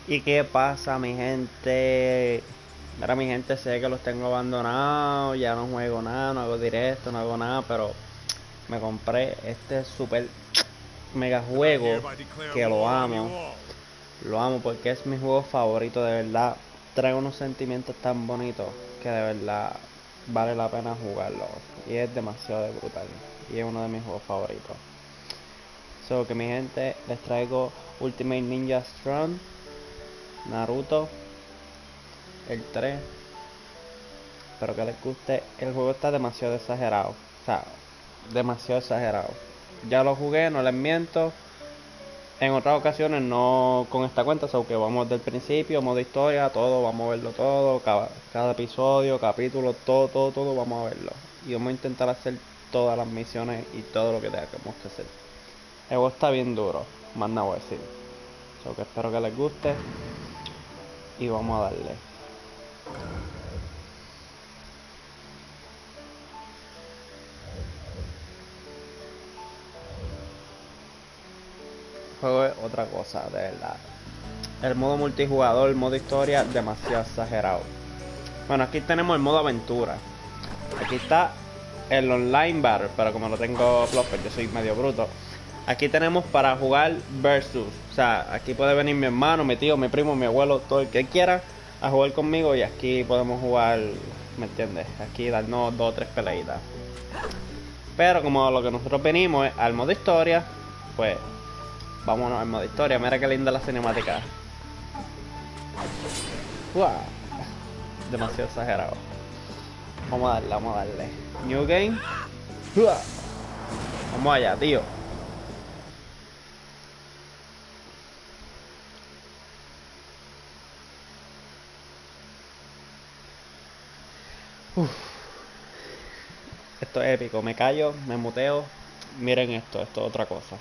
¿Y qué pasa, mi gente? Mira, mi gente, sé que los tengo abandonados, ya no juego nada, no hago directo, no hago nada, pero me compré este super mega juego que lo amo porque es mi juego favorito, de verdad. Trae unos sentimientos tan bonitos que de verdad vale la pena jugarlo. Y es demasiado brutal. Y es uno de mis juegos favoritos. So que mi gente, les traigo Ultimate Ninja Strong, Naruto, el 3. Espero que les guste. El juego está demasiado exagerado. O sea, demasiado exagerado. Ya lo jugué, no les miento. En otras ocasiones no con esta cuenta, so que vamos desde el principio, modo historia, todo, vamos a verlo todo, cada episodio, capítulo, todo, vamos a verlo. Y vamos a intentar hacer todas las misiones y todo lo que tengamos que hacer. El juego está bien duro, más nada voy a decir. So que espero que les guste y vamos a darle. El juego es otra cosa, de verdad. El modo multijugador, el modo historia, demasiado exagerado. Bueno, aquí tenemos el modo aventura. Aquí está el online bar, pero como no tengo flopper, yo soy medio bruto. Aquí tenemos para jugar versus. O sea, aquí puede venir mi hermano, mi tío, mi primo, mi abuelo, todo el que quiera a jugar conmigo. Y aquí podemos jugar, ¿me entiendes? Aquí darnos 2 o 3 peleitas. Pero como lo que nosotros venimos es al modo historia, pues vámonos al modo historia. Mira qué linda la cinemática. ¡Wow! Demasiado exagerado. Vamos a darle. New game. ¡Wow! Vamos allá, tío. Uf. Esto es épico. Me callo, me muteo. Miren esto es otra cosa.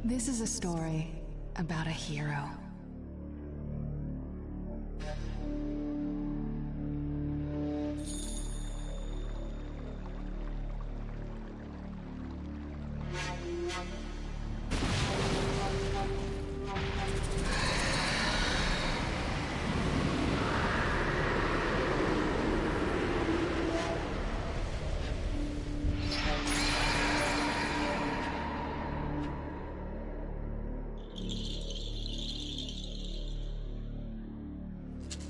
This is a story about a hero.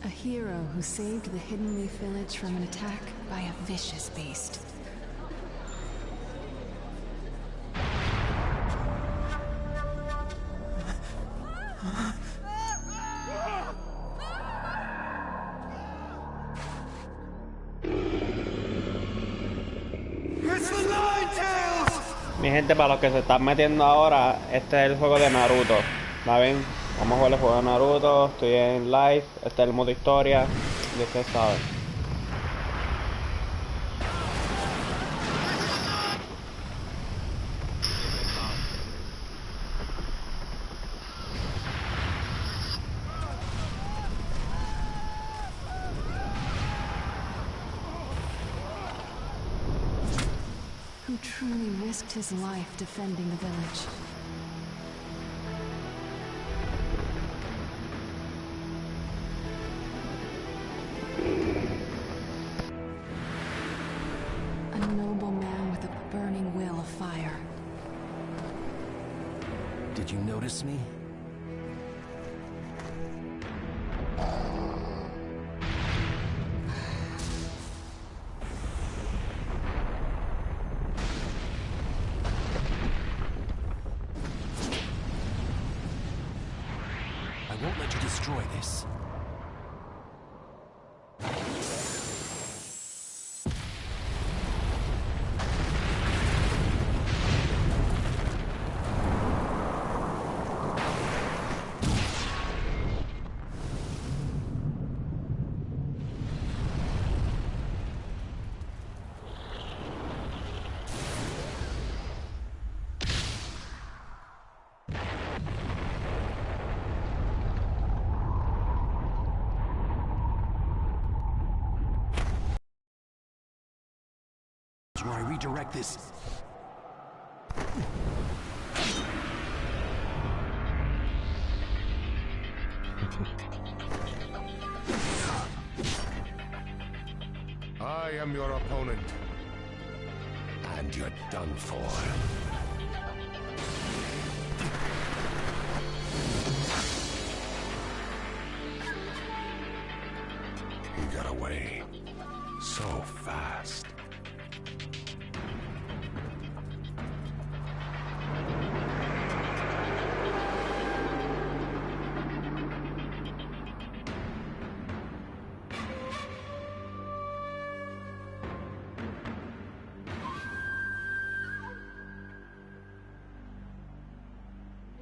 A hero who saved the Hidden Leaf village from an attack by a vicious beast. Mi gente, para los que se están metiendo ahora, este es el juego de Naruto. ¿La ven? Vamos a jugar el juego de Naruto. Estoy en live. Este es el modo historia. Y ustedes saben. Who truly risked his life defending the village. A noble man with a burning will of fire. Did you notice me? I won't let you destroy this. Where I redirect this. I am your opponent. And you're done for. He got away so fast.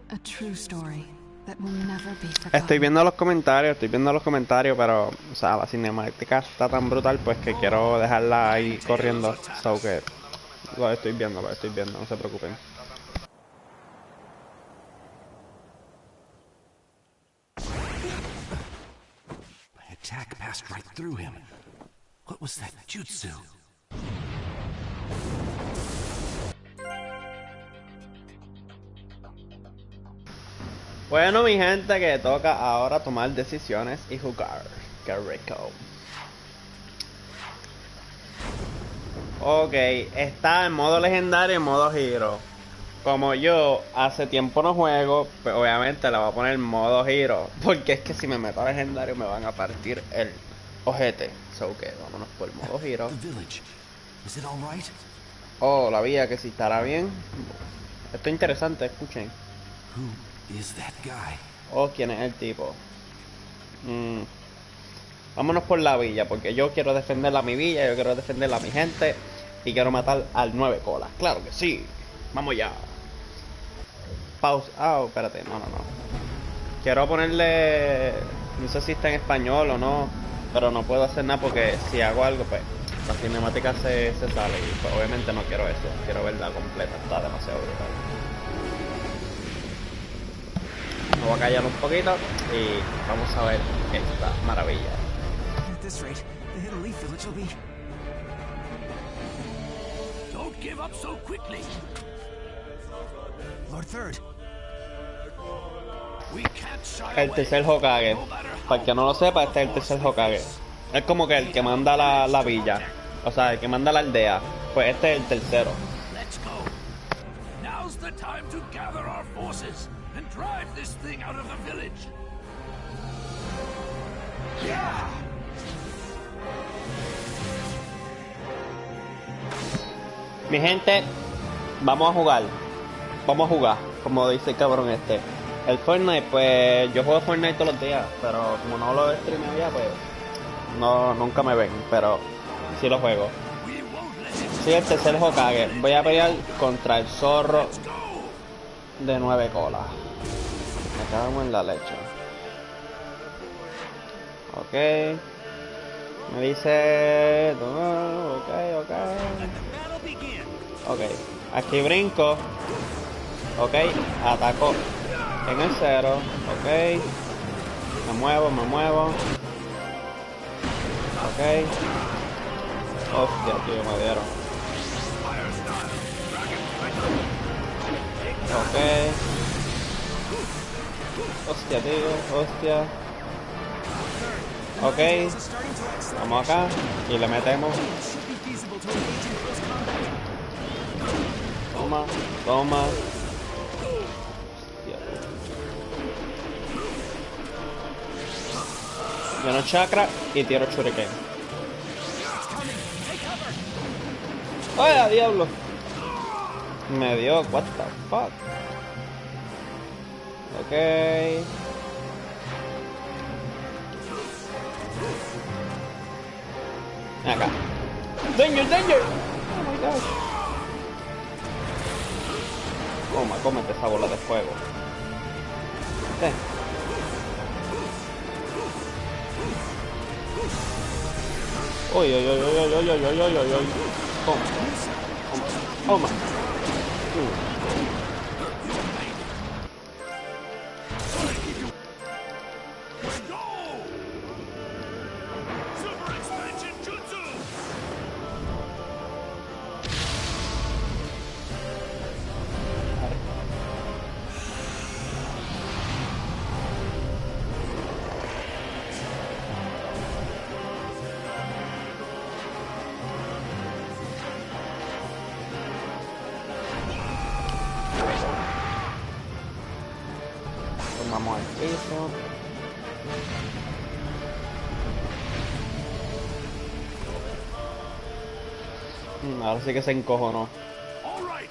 A true story that will never be forgotten. Estoy viendo los comentarios, pero, o sea, la cinemática está tan brutal, pues que quiero dejarla ahí corriendo. So que lo estoy viendo, no se preocupen. My attack passed right through him. What was that jutsu? Bueno, mi gente, que toca ahora tomar decisiones y jugar. Qué rico. Ok, está en modo legendario y en modo giro. Como yo hace tiempo no juego, pues obviamente le voy a poner en modo giro. Porque es que si me meto a legendario me van a partir el ojete. So que vámonos por modo giro. The village. Is it all right? Oh, la vía, que si estará bien. Esto es interesante, escuchen. Who is that guy? Oh, ¿quién es el tipo? Vámonos por la villa, porque yo quiero defender a mi villa, yo quiero defender a mi gente y quiero matar al 9 colas. Claro que sí. Vamos ya. Pausa. Ah, espérate, no. Quiero ponerle... No sé si está en español o no, pero no puedo hacer nada porque si hago algo, pues la cinemática se sale y pues, obviamente no quiero eso. Quiero verla completa, está demasiado brutal. Me voy a callar un poquito y vamos a ver esta maravilla. At this rate, the Hidden Leaf Village will be... Don't give up so quickly. Lord Third. We can't shy El away. tercer Hokage. Para el que no lo sepa, este es el tercer Hokage. Es como que el que manda la villa. O sea, el que manda la aldea. Pues este es el tercero. Let's go. Now's the time to gather our forces and drive this thing out of the village. Yeah! Mi gente, vamos a jugar. Vamos a jugar, como dice el cabrón este. El Fortnite, pues yo juego Fortnite todos los días, pero como no lo streameo ya, pues no, nunca me ven, pero sí lo juego. Soy el tercer Hokage. Voy a pelear contra el zorro de 9 colas. Me cago en la leche. Ok. Me dice... Ok. Ok. Aquí brinco. Ok. Ataco en el 0. Ok. Me muevo. Ok. Hostia, tío, me dieron. Ok. Hostia, tío, hostia. Ok. Vamos acá y le metemos. Toma. Hostia. Lleno chakra y tiro shuriken. ¡Ay, a diablo! Me dio, what the fuck. Ok. Acá. ¡Danger! Oh my gosh. Cómete esa bola de fuego. Uy. Toma. Vamos al piso. Ahora sí que se encojonó. All right,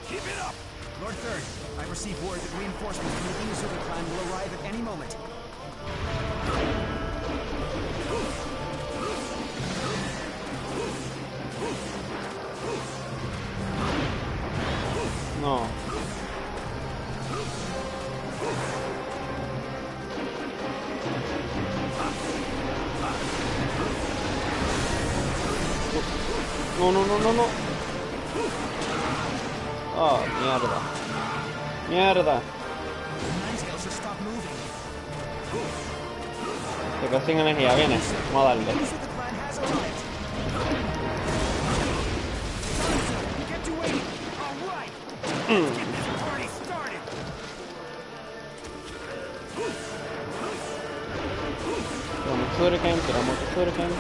keep it up. Lord Third, I've received word that reinforcements from the Inuzuka clan will arrive at any moment. No. No, no, no, no, no. Oh, mierda. Mierda. Ninetales should stop moving. Se quedó sin energía, viene. Vamos a darle. Inuzuka clan has arrived. We kept you waiting. All right. Get this party started. Tiramos shuriken, tiramos shuriken.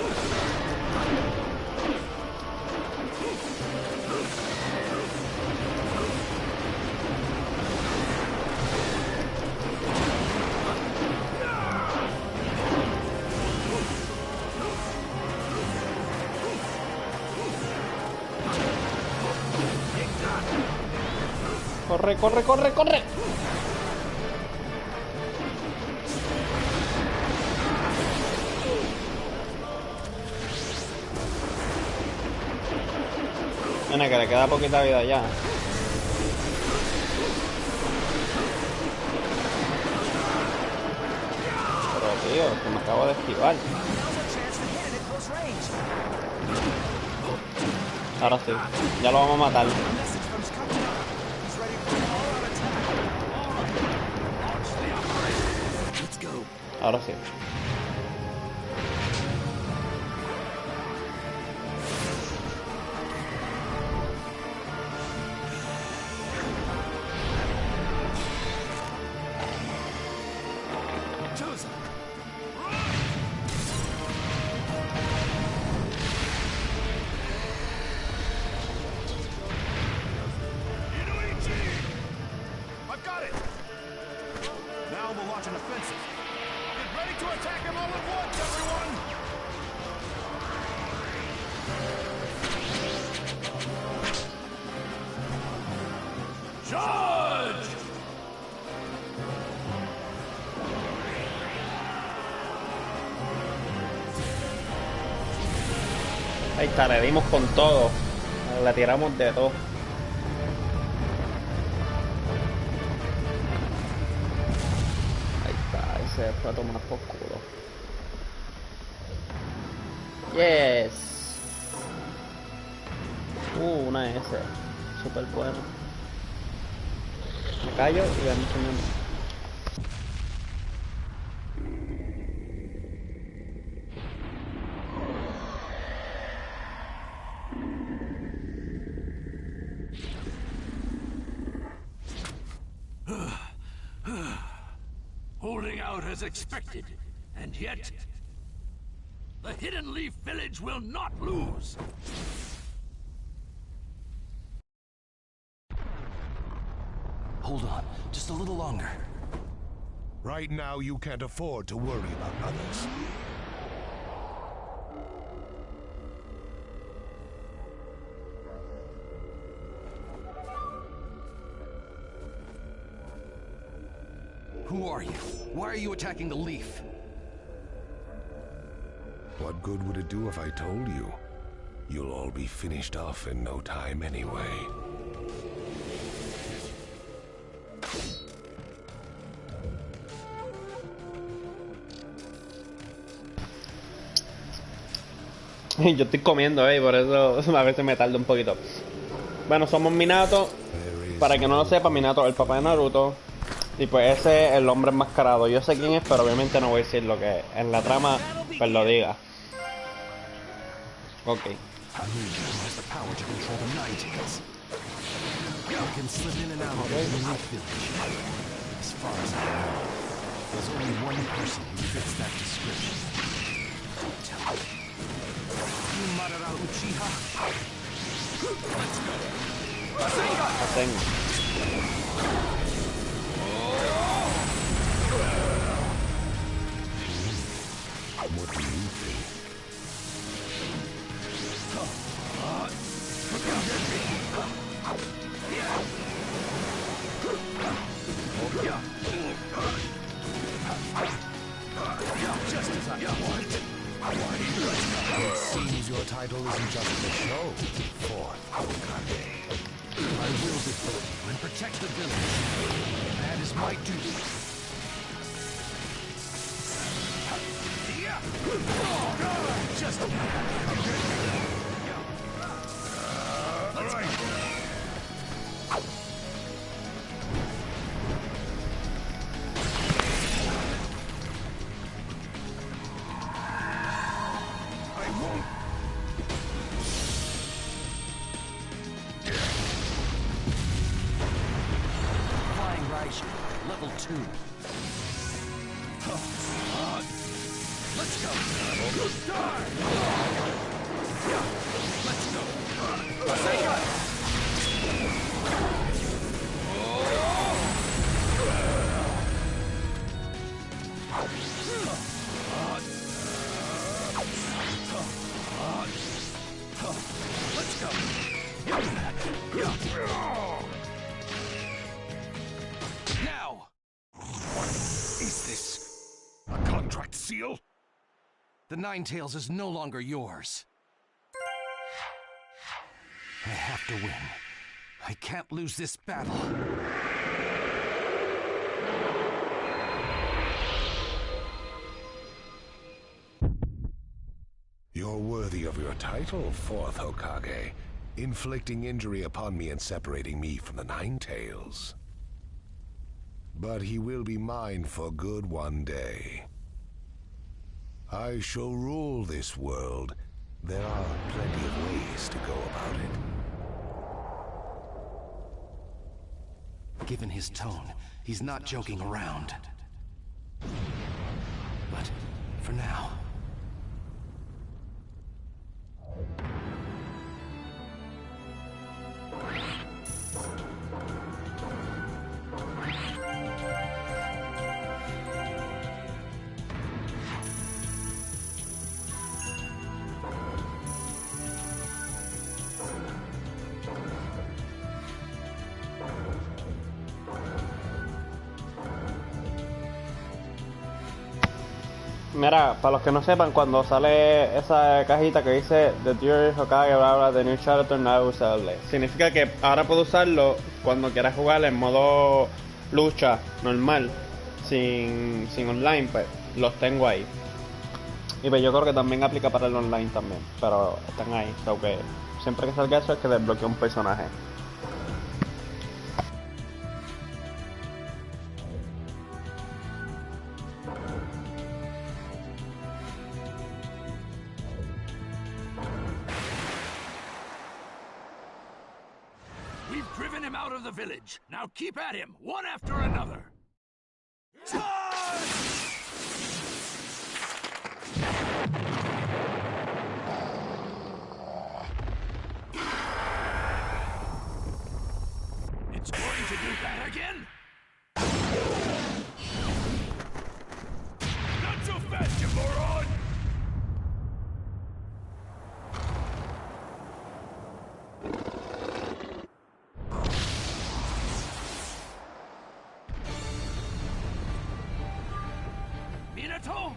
Corre, corre, corre, corre. Bueno, que le queda poquita vida ya. Pero tío, que me acabo de esquivar. Now's our chance to hit it at close range. Ahora sí, ya lo vamos a matar. A message from Shikapudena. He's ready for an all-out attack. Launch the operation. Let's go. Ahora sí. Chosen. I've got it! Now we'll launch an offensive. Get ready to attack him all at once, everyone! Charge! Ahí está, le dimos con todo. Le tiramos de todo. Ahí está, ese fue a tomar por culo. Yes. Una S. Super bueno. Me callo y vemos un Holding out as expected, and yet the Hidden Leaf Village will not lose. Hold on, just a little longer. Right now, you can't afford to worry about others. Who are you? Why are you attacking the leaf? What good would it do if I told you? You'll all be finished off in no time anyway. Yo estoy comiendo, por eso a veces me tardo un poquito. Bueno, somos Minato. Para que no lo sepa, Minato es el papá de Naruto. Y pues ese es el hombre enmascarado. Yo sé quién es, pero obviamente no voy a decir lo que en la trama pues lo diga. Ok. Has the power to control the Ninetales. You can slip in and out of the Leaf Village. As far as I know, there's only one person who fits that description. Don't tell me. You Madara Uchiha? Let's go. Rasengan! Rasengan. your title isn't just for show, fourth Hokage. I will defend you and protect the village. That is my duty. Just all right. Level 2. Let's go. Let's go. Let's go. Now. Is this a contract seal? The Nine Tails is no longer yours. I have to win. I can't lose this battle. You're worthy of your title, fourth Hokage, inflicting injury upon me and separating me from the Nine Tails. But he will be mine for good one day. I shall rule this world. There are plenty of ways to go about it. Given his tone, he's not joking around. But for now... Mira, para los que no sepan, cuando sale esa cajita que dice The Dear Hokage, bla bla, The New Chapter, no es usable. Significa que ahora puedo usarlo cuando quieras jugar en modo lucha normal, sin online, pues los tengo ahí. Y pues yo creo que también aplica para el online también, pero están ahí, o sea que siempre que salga eso es que desbloquea un personaje. We've driven him out of the village. Now keep at him, one after another. It's going to do that again? Not so fast, you moron! Minato?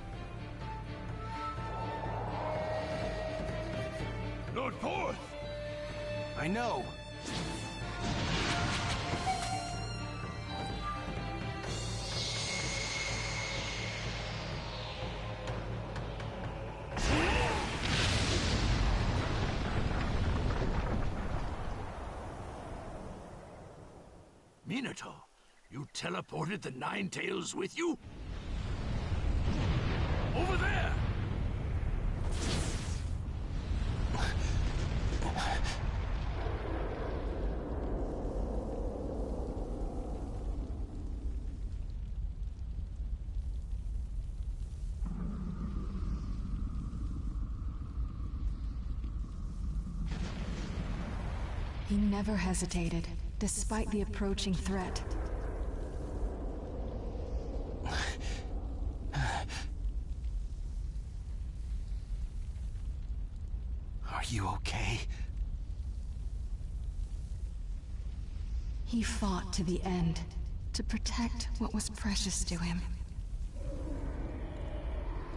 Lord Fourth! I know. Minato, you teleported the Nine Tails with you? Over there! He never hesitated, despite the approaching threat. Are you okay? He fought to the end, to protect what was precious to him.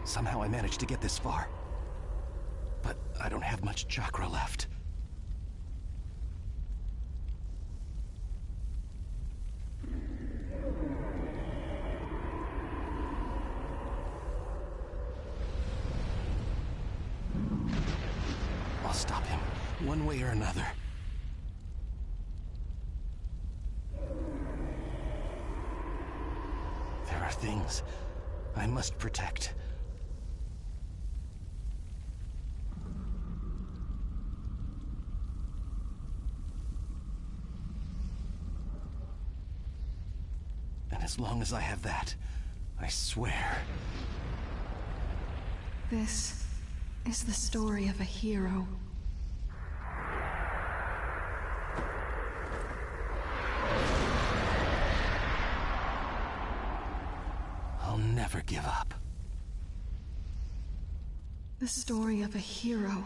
Somehow I managed to get this far. But I don't have much chakra left. I'll stop him, one way or another. There are things I must protect. And as long as I have that, I swear. This is the story of a hero. I'll never give up. The story of a hero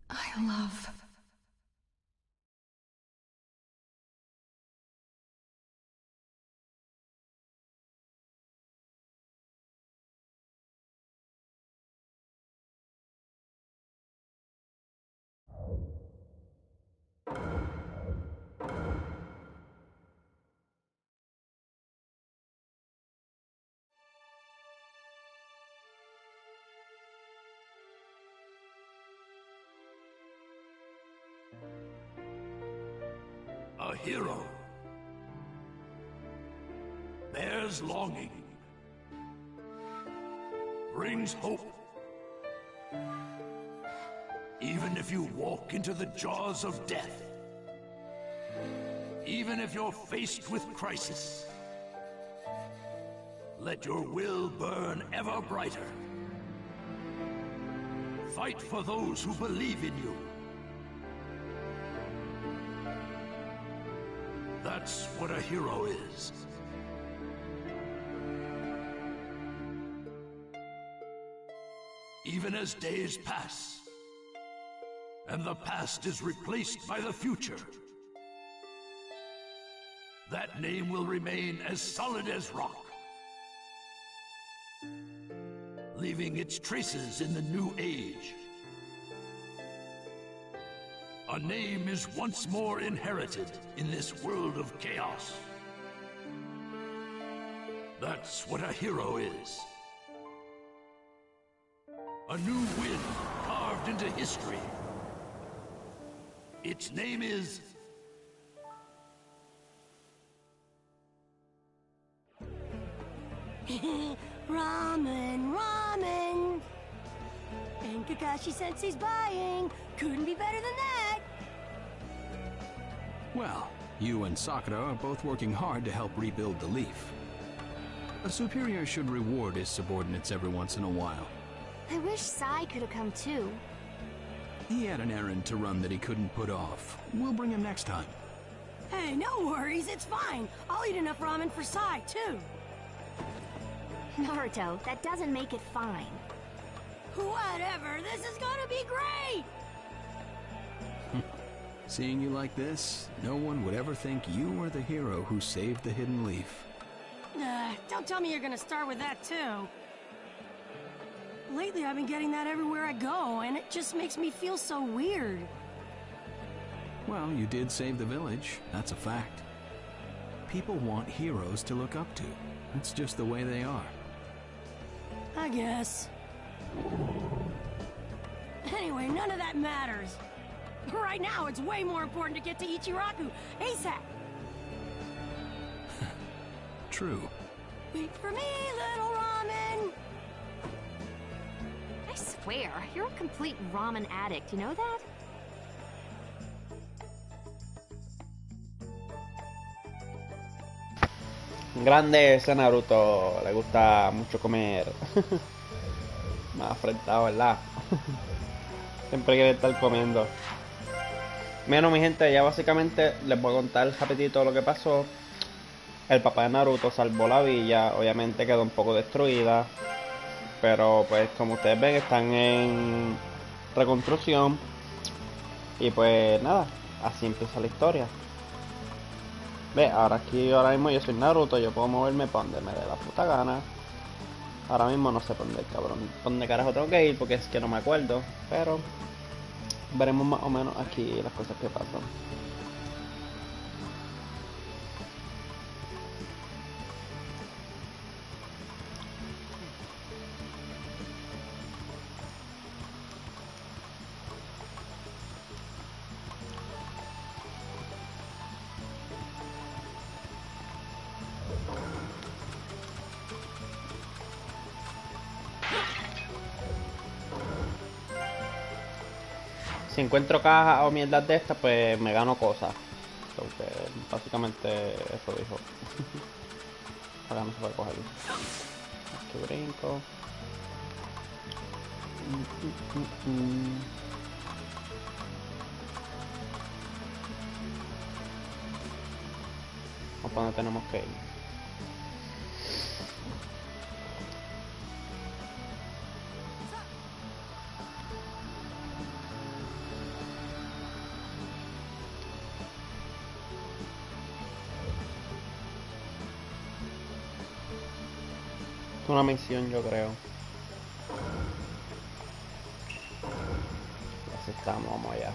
I love. A hero bears longing, brings hope. Even if you walk into the jaws of death, even if you're faced with crisis, let your will burn ever brighter. Fight for those who believe in you. That's what a hero is. Even as days pass, and the past is replaced by the future, that name will remain as solid as rock, leaving its traces in the new age. A name is once more inherited in this world of chaos. That's what a hero is. A new wind carved into history. Its name is... Ramen, ramen! And Kakashi-sensei's buying. Couldn't be better than that. Well, you and Sakura are both working hard to help rebuild the leaf. A superior should reward his subordinates every once in a while. I wish Sai could have come too. He had an errand to run that he couldn't put off. We'll bring him next time. Hey, no worries, it's fine. I'll eat enough ramen for Sai too. Naruto, that doesn't make it fine. Whatever, this is gonna be great! Seeing you like this, no one would ever think you were the hero who saved the hidden leaf. Don't tell me you're gonna start with that too. Lately I've been getting that everywhere I go, and it just makes me feel so weird. Well, you did save the village, that's a fact. People want heroes to look up to. It's just the way they are. I guess. Anyway, none of that matters. Right now, it's way more important to get to Ichiraku ASAP. True. Wait for me, little ramen. I swear, you're a complete ramen addict, you know that? Grande ese Naruto, le gusta mucho comer. Me ha afrentado, ¿verdad? Siempre quiere estar comiendo. Bueno, mi gente, ya básicamente les voy a contar rapidito lo que pasó. El papá de Naruto salvó la villa, obviamente quedó un poco destruida, pero pues como ustedes ven están en reconstrucción. Y pues nada, así empieza la historia. Ve, ahora mismo yo soy Naruto, yo puedo moverme para donde me dé la puta gana. Ahora mismo no sé por dónde, cabrón, dónde carajo tengo que ir porque es que no me acuerdo, pero veremos más o menos aquí las cosas que pasan. Si encuentro cajas o mierdas de estas, pues me gano cosas. Porque básicamente eso dijo. Acá no se puede coger. Aquí brinco. ¿A dónde tenemos que ir? Es una misión, yo creo. Así estamos, vamos allá.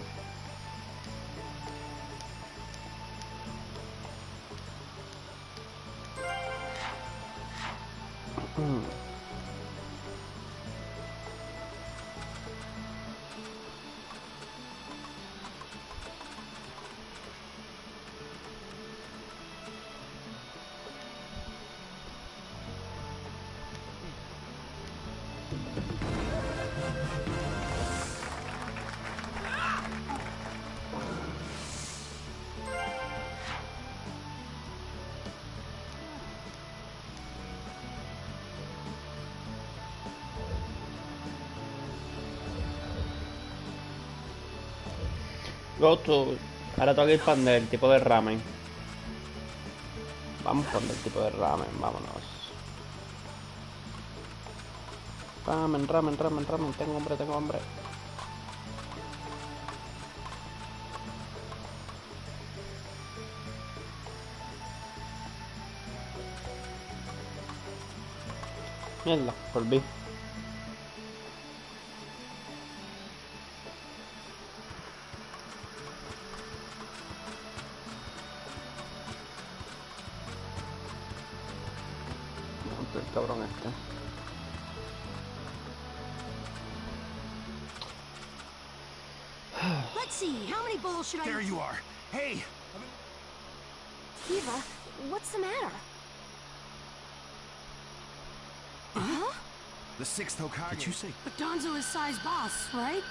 Go to. Ahora tengo que ir para el tipo de ramen. Vamos con el tipo de ramen, vámonos. Ramen, ramen, ramen, ramen. Tengo hambre, tengo hambre. Mierda, volví. El cabrón este. Let's see, how many bowls should I... There you are. Hey! Eva, what's the matter? Huh? The sixth Hokage. Did you say? But Donzo is Sai's boss, right?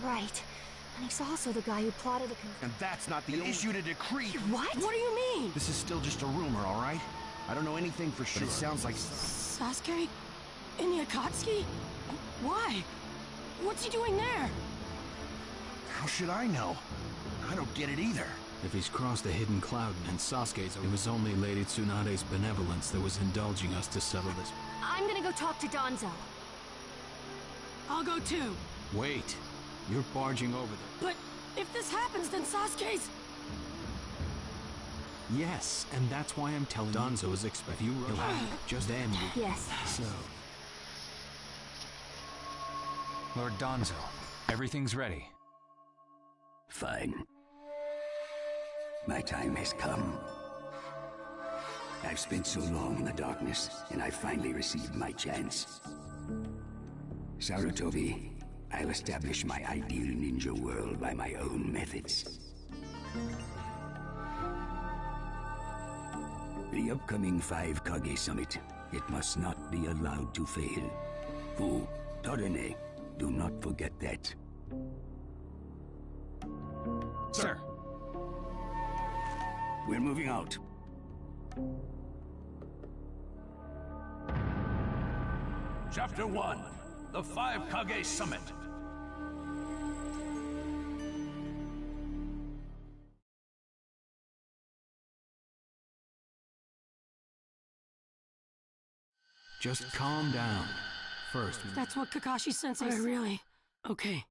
Right. And he's also the guy who plotted a And that's not the issued a decree. What? What do you mean? This is still just a rumor, all right? I don't know anything for sure. But it sounds like... Sasuke? In the Akatsuki? Why? What's he doing there? How should I know? I don't get it either. If he's crossed the hidden cloud and Sasuke's, it was only Lady Tsunade's benevolence that was indulging us to settle this. I'm gonna go talk to Donzo. I'll go too. Wait. You're barging over there. But if this happens, then Sasuke's... Yes, and that's why I'm telling you. Donzo is expecting you. He'll have just end. Yes. So, Lord Donzo, everything's ready. Fine. My time has come. I've spent so long in the darkness, and I finally received my chance. Sarutobi, I'll establish my ideal ninja world by my own methods. The upcoming 5 Kage Summit, it must not be allowed to fail. Fu, Torene, do not forget that. Sir. We're moving out. Chapter 1, the 5 Kage Summit. just calm down. First, That's what Kakashi-sensei... really... Okay.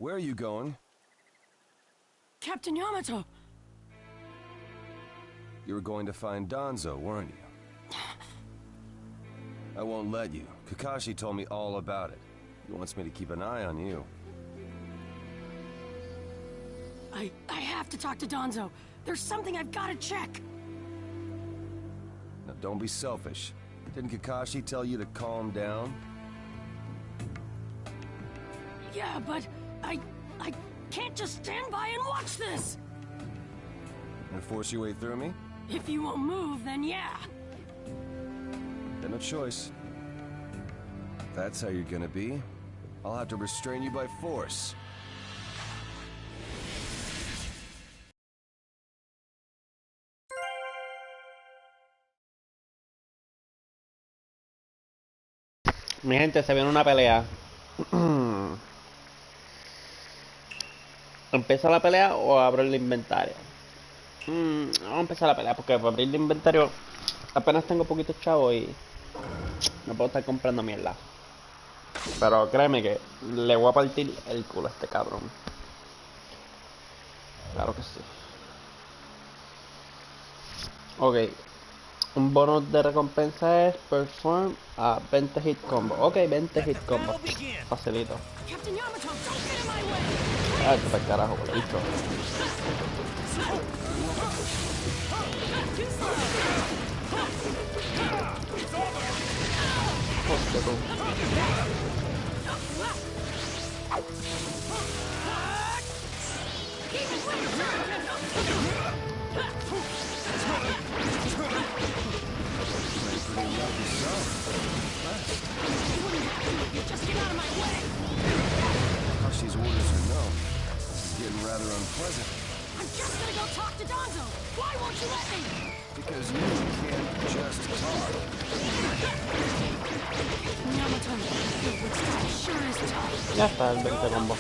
Where are you going? Captain Yamato! You were going to find Danzo, weren't you? I won't let you. Kakashi told me all about it. He wants me to keep an eye on you. I have to talk to Danzo. There's something I've got to check. Now don't be selfish. Didn't Kakashi tell you to calm down? Yeah, but I can't just stand by and watch this! And force your way through me? If you won't move, then yeah. Then no choice. If that's how you're gonna be, I'll have to restrain you by force. Mi gente, se viene una pelea. ¿Empieza la pelea o abro el inventario? Vamos a empezar la pelea porque para abrir el inventario apenas tengo poquitos chavos y no puedo estar comprando mierda. Pero créeme que le voy a partir el culo a este cabrón. Claro que sí. Ok. Un bonus de recompensa es perform a 20 hit combo. Ok, 20 hit combo. Facilito. Ah, para el carajo, listo. Hostia, tú. Just get out of my way! Kashi's orders are no. This is getting rather unpleasant. I'm just gonna go talk to Danzo! Why won't you let me? Because you can't just talk. Yamato, your wood style sure is tough. Ya está el 20 combo.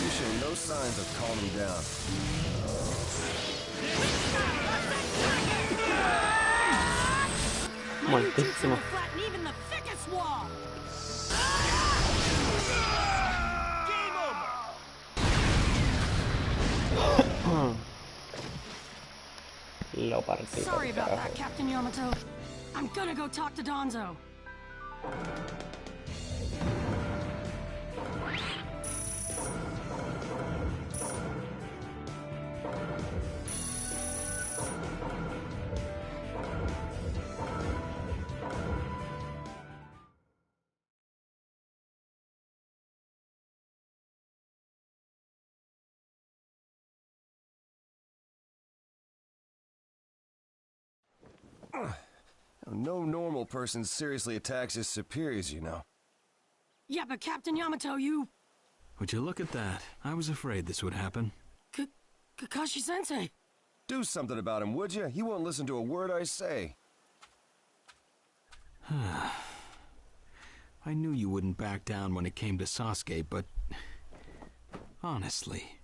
You show no signs of calming down. My new jutsu will flatten even the thickest wall! Game over! Lo partí. Sorry about that, Captain Yamato. I'm gonna go talk to Danzo. No normal person seriously attacks his superiors, you know. Yeah, but Captain Yamato, you... Would you look at that? I was afraid this would happen. Kakashi-sensei. Do something about him, would you? He won't listen to a word I say. I knew you wouldn't back down when it came to Sasuke, but... honestly...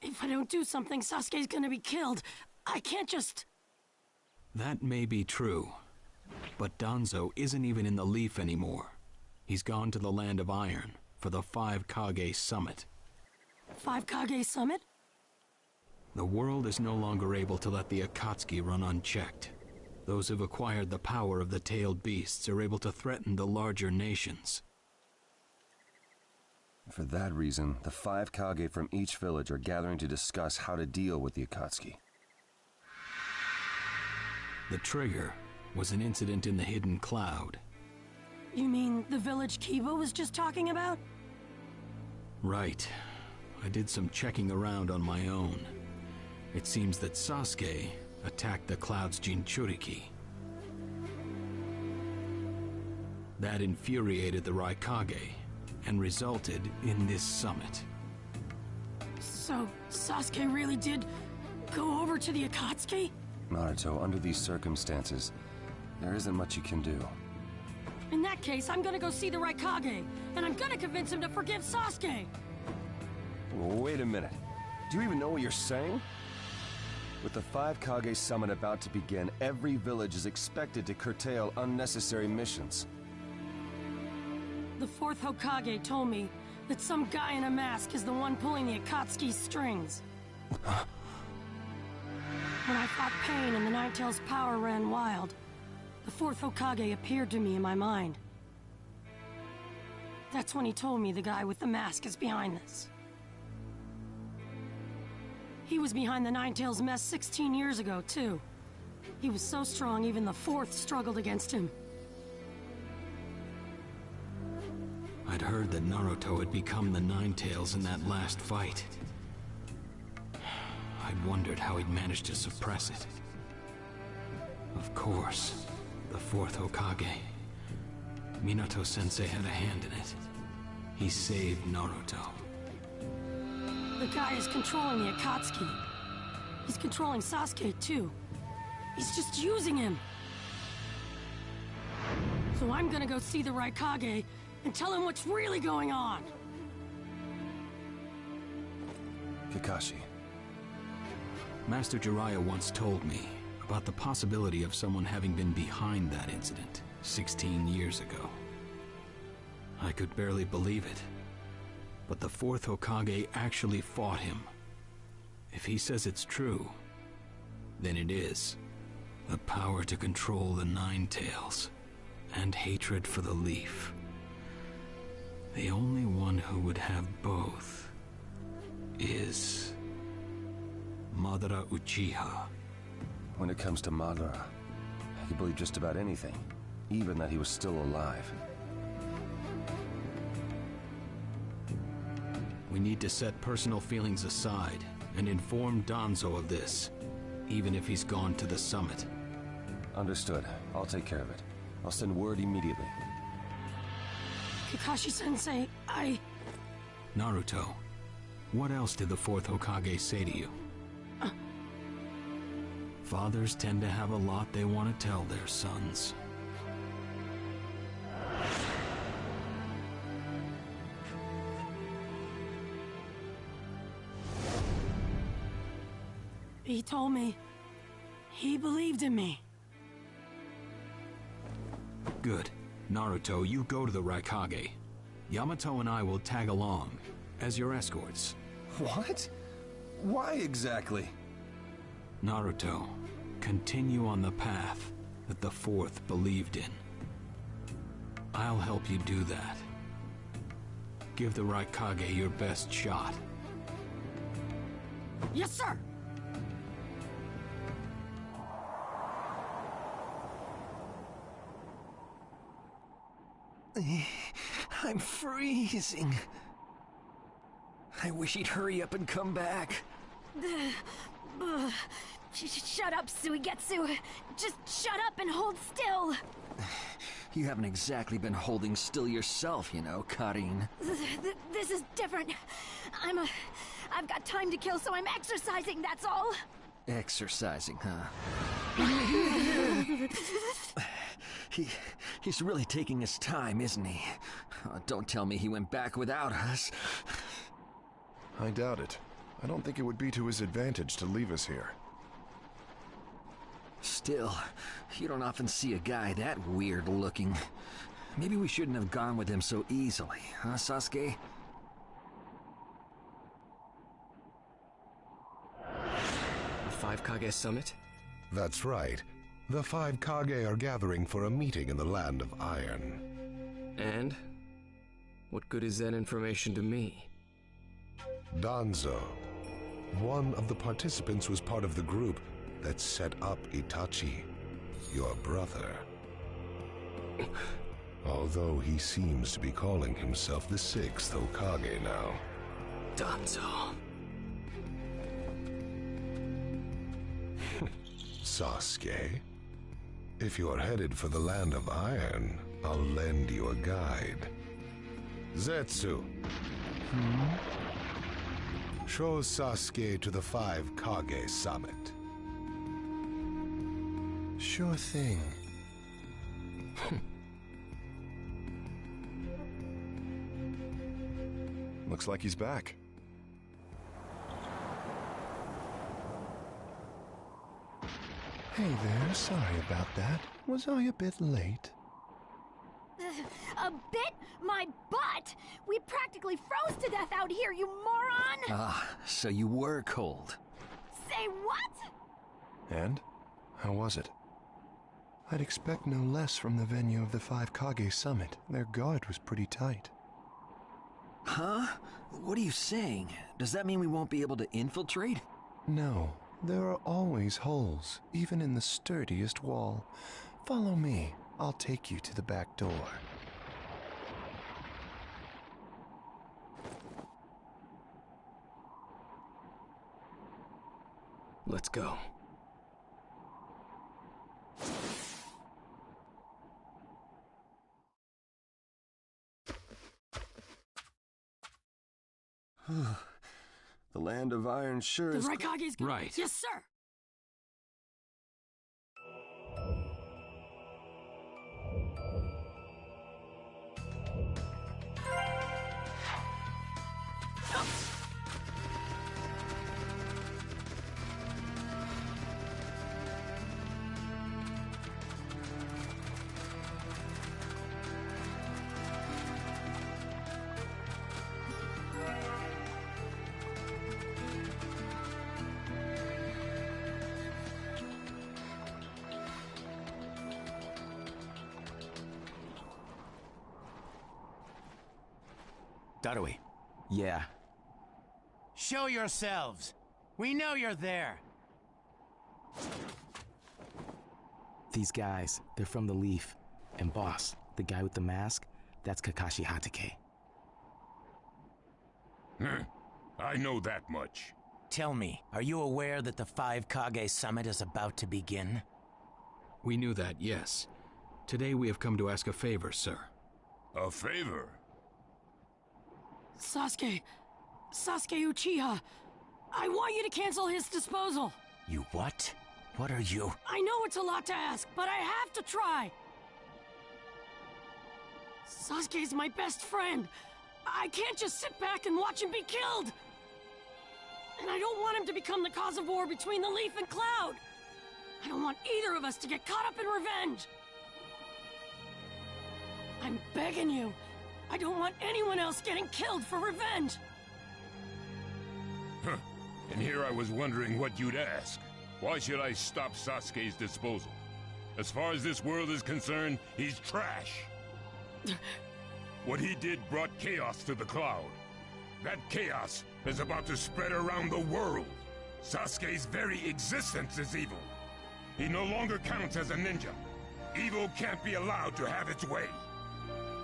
If I don't do something, Sasuke's gonna be killed. I can't just... That may be true. But Danzo isn't even in the Leaf anymore. He's gone to the Land of Iron for the 5 Kage Summit. 5 Kage Summit? The world is no longer able to let the Akatsuki run unchecked. Those who've acquired the power of the tailed beasts are able to threaten the larger nations. For that reason, the 5 Kage from each village are gathering to discuss how to deal with the Akatsuki. The trigger was an incident in the Hidden Cloud. You mean the village Kiba was just talking about? Right. I did some checking around on my own. It seems that Sasuke attacked the Cloud's Jinchuriki. That infuriated the Raikage and resulted in this summit. So, Sasuke really did go over to the Akatsuki? Naruto, under these circumstances, there isn't much you can do. In that case, I'm gonna go see the Raikage, and I'm gonna convince him to forgive Sasuke! Wait a minute. Do you even know what you're saying? With the 5 Kage summit about to begin, every village is expected to curtail unnecessary missions. The 4th Hokage told me that some guy in a mask is the one pulling the Akatsuki's strings. When I fought Pain and the Ninetales' power ran wild, the 4th Hokage appeared to me in my mind. That's when he told me the guy with the mask is behind this. He was behind the Ninetales mess 16 years ago, too. He was so strong, even the 4th struggled against him. I'd heard that Naruto had become the Ninetales in that last fight. I'd wondered how he'd managed to suppress it. Of course, the 4th Hokage. Minato-sensei had a hand in it. He saved Naruto. The guy is controlling the Akatsuki. He's controlling Sasuke, too. He's just using him. So I'm gonna go see the Raikage and tell him what's really going on. Kakashi. Master Jiraiya once told me about the possibility of someone having been behind that incident 16 years ago. I could barely believe it. But the 4th Hokage actually fought him. If he says it's true, then it is. The power to control the Ninetales, and hatred for the Leaf. The only one who would have both is Madara Uchiha. When it comes to Madara, I can believe just about anything, even that he was still alive. We need to set personal feelings aside and inform Danzo of this, even if he's gone to the summit. Understood. I'll take care of it. I'll send word immediately. Kakashi-sensei, Naruto, what else did the 4th Hokage say to you? Fathers tend to have a lot they want to tell their sons. He told me he believed in me. Good. Naruto, you go to the Raikage. Yamato and I will tag along as your escorts. What? Why exactly? Naruto, continue on the path that the 4th believed in. I'll help you do that. Give the Raikage your best shot. Yes, sir! I'm freezing. I wish he'd hurry up and come back. Shut up, Suigetsu. Just shut up and hold still. You haven't exactly been holding still yourself, you know, Karin. This is different. I've got time to kill, so I'm exercising, that's all. Exercising, huh? He's really taking his time, isn't he? Oh, don't tell me he went back without us. I doubt it. I don't think it would be to his advantage to leave us here. Still, you don't often see a guy that weird looking. Maybe we shouldn't have gone with him so easily, huh, Sasuke? A 5 Kage summit? That's right. The 5 Kage are gathering for a meeting in the Land of Iron. And? What good is that information to me? Danzo. One of the participants was part of the group that set up Itachi, your brother. Although he seems to be calling himself the 6th Hokage now. Danzo. Sasuke, if you're headed for the Land of Iron, I'll lend you a guide. Zetsu. Show Sasuke to the 5 Kage summit. Sure thing. Looks like he's back. Hey there, sorry about that. Was I a bit late? A bit? My butt! We practically froze to death out here, you moron! Ah, so you were cold. Say what? And? How was it? I'd expect no less from the venue of the 5 Kage summit. Their guard was pretty tight. Huh? What are you saying? Does that mean we won't be able to infiltrate? No, there are always holes, even in the sturdiest wall. Follow me. I'll take you to the back door. Let's go. The land of iron sure is... The Raikage's gone. Right. Yes, sir. Darui. Yeah. Show yourselves. We know you're there. These guys, they're from the Leaf. And boss, the guy with the mask, that's Kakashi Hatake. I know that much. Tell me, are you aware that the 5 Kage summit is about to begin? We knew that, yes. Today we have come to ask a favor, sir. A favor? Sasuke Uchiha, I want you to cancel his disposal. You what? What are you? I know it's a lot to ask, but I have to try. Sasuke's my best friend. I can't just sit back and watch him be killed. And I don't want him to become the cause of war between the Leaf and Cloud. I don't want either of us to get caught up in revenge. I'm begging you. I don't want anyone else getting killed for revenge. Huh. And here I was wondering what you'd ask. Why should I stop Sasuke's disposal? As far as this world is concerned, he's trash. What he did brought chaos to the Cloud. That chaos is about to spread around the world. Sasuke's very existence is evil. He no longer counts as a ninja. Evil can't be allowed to have its way.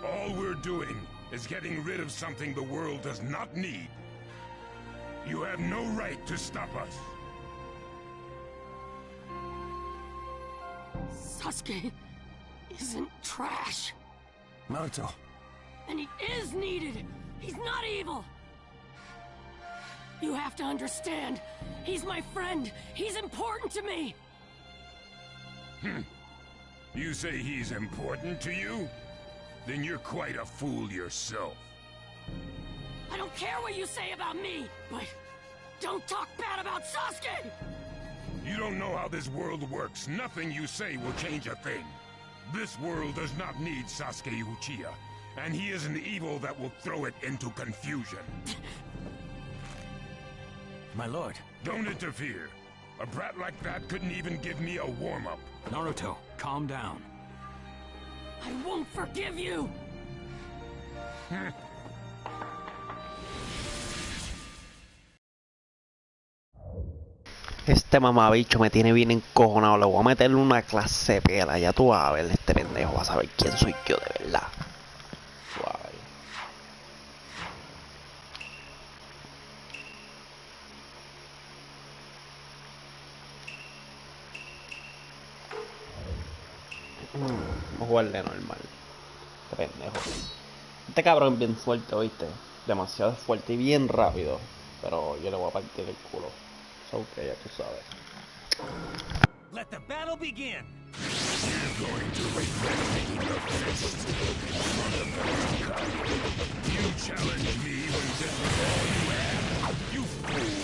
All we're doing is getting rid of something the world does not need. You have no right to stop us. Sasuke isn't trash. Naruto. And he is needed. He's not evil. You have to understand. He's my friend. He's important to me. You say he's important to you? Then you're quite a fool yourself. I don't care what you say about me, but don't talk bad about Sasuke! You don't know how this world works. Nothing you say will change a thing. This world does not need Sasuke Uchiha, and he is an evil that will throw it into confusion. My lord. Don't interfere. A brat like that couldn't even give me a warm-up. Naruto, calm down. I won't forgive you! Este mamabicho me tiene bien encojonado. Le voy a meterle una clase de pela. Ya tú vas a ver, este pendejo. Vas a ver quién soy yo de verdad. Suave. Vamos a jugar de normal. Este pendejo. Este cabrón es bien fuerte, ¿oíste? Demasiado fuerte y bien rápido. pero yo le voy a partir el culo. So que ya tú sabes. Let the battle begin. You're going to regret making your fist in front of the Hokage. You challenged me when this was all you had. You fool.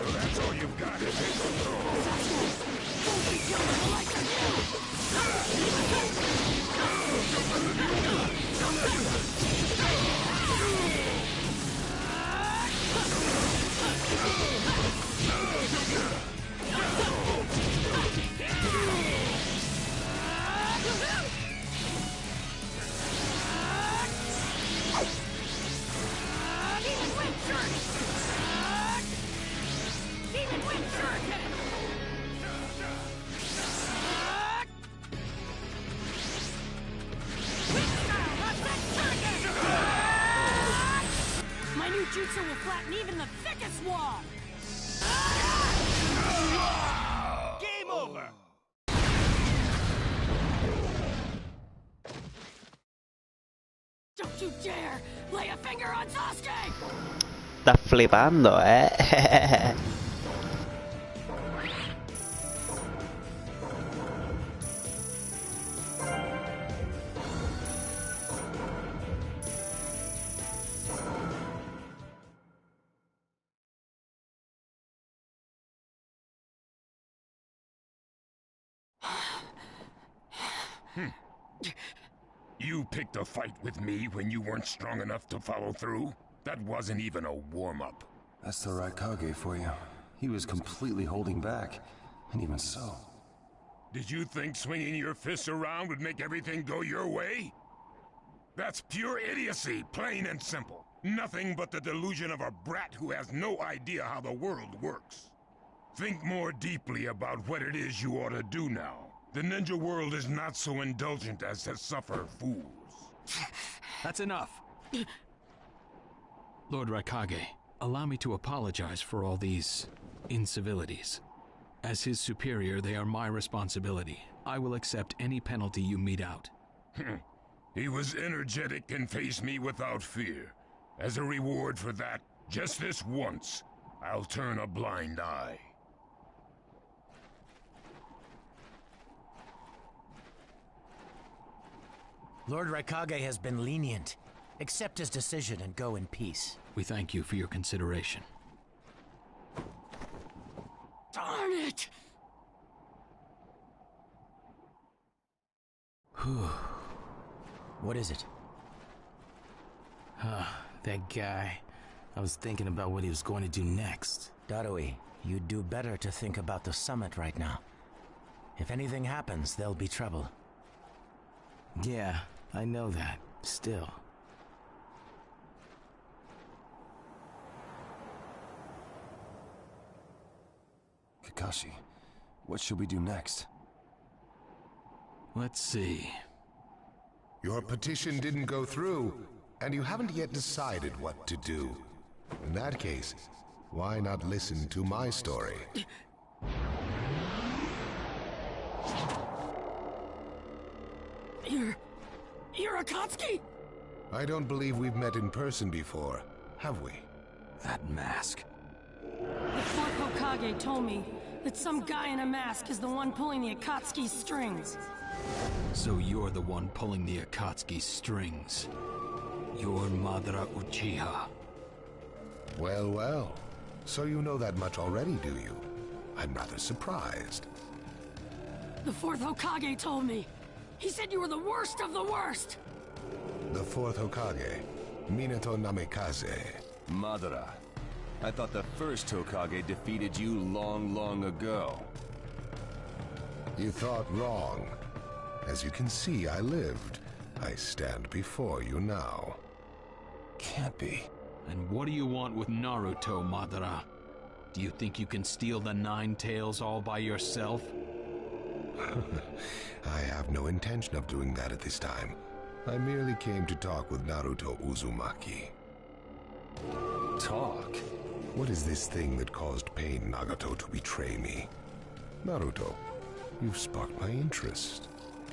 That's all you've got, is it? Won't be killing the likes of My new jutsu will flatten even the thickest wall! Game over! Don't you dare lay a finger on Sasuke! Estás flipando, eh. You picked a fight with me when you weren't strong enough to follow through? That wasn't even a warm-up. That's the Raikage for you. He was completely holding back. And even so... Did you think swinging your fists around would make everything go your way? That's pure idiocy, plain and simple. Nothing but the delusion of a brat who has no idea how the world works. Think more deeply about what it is you ought to do now. The ninja world is not so indulgent as to suffer fools. That's enough. Lord Raikage, allow me to apologize for all these incivilities. As his superior, they are my responsibility. I will accept any penalty you mete out. He was energetic and faced me without fear. As a reward for that, just this once, I'll turn a blind eye. Lord Raikage has been lenient. Accept his decision and go in peace. We thank you for your consideration. Darn it! What is it? That guy. I was thinking about what he was going to do next. Darui, you'd do better to think about the summit right now. If anything happens, there'll be trouble. Yeah, I know that. Still. Kakashi, what should we do next? Let's see. Your petition didn't go through, and you haven't yet decided what to do. In that case, why not listen to my story? You're Akatsuki? I don't believe we've met in person before, have we? That mask. The fourth Hokage told me that some guy in a mask is the one pulling the Akatsuki's strings. So you're the one pulling the Akatsuki's strings. You're Madara Uchiha. Well, well. So you know that much already, do you? I'm rather surprised. The fourth Hokage told me. He said you were the worst of the worst. The fourth Hokage, Minato Namikaze. Madara. I thought the first Hokage defeated you long ago. You thought wrong. As you can see, I lived. I stand before you now. Can't be. And what do you want with Naruto, Madara? Do you think you can steal the Nine Tails all by yourself? I have no intention of doing that at this time. I merely came to talk with Naruto Uzumaki. Talk? What is this thing that caused Pain Nagato to betray me? Naruto, you've sparked my interest.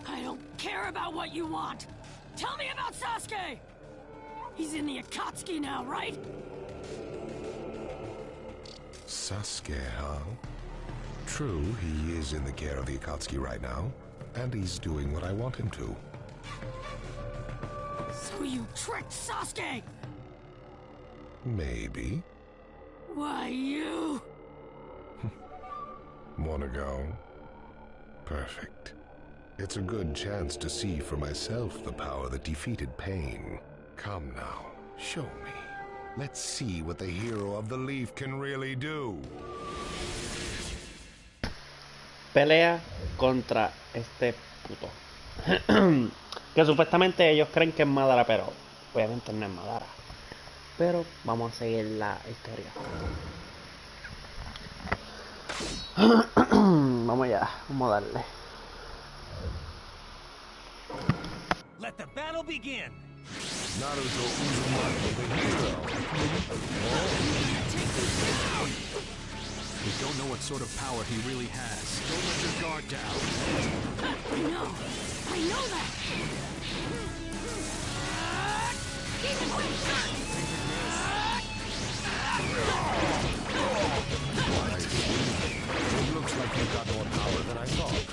I don't care about what you want. Tell me about Sasuke! He's in the Akatsuki now, right? Sasuke, huh? True, he is in the care of the Akatsuki right now, and he's doing what I want him to. So you tricked Sasuke! Maybe. Why, you... Wanna go? Perfect. It's a good chance to see for myself the power that defeated Pain. Come now, show me. Let's see what the hero of the leaf can really do. Pelea contra este puto. Que supuestamente ellos creen que es Madara, pero obviamente no es Madara. Pero vamos a seguir la historia. Vamos allá, vamos a darle. Let the battle begin. Naruto Uzumaki, the hero. We don't know what sort of power he really has. Don't let your guard down. I know that! It looks like you've got more power than I thought.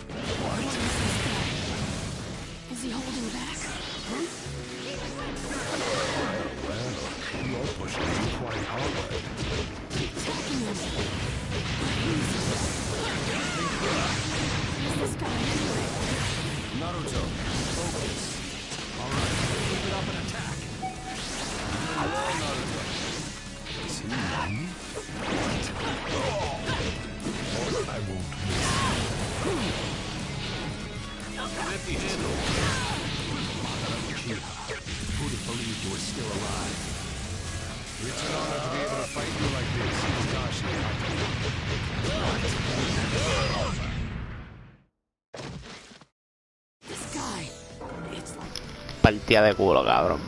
Is he holding back? Well, you're pushing me quite hard. Attacking him. Who's this guy anyway? Naruto, focus. All right, keep it up and attack. Hello, Naruto. Is he me? I won't miss. Empty handle. Who'd have believed you were still alive? It's an honor to be able to fight you like this, Itachi. This guy. It's like... Partida de culo, cabrón.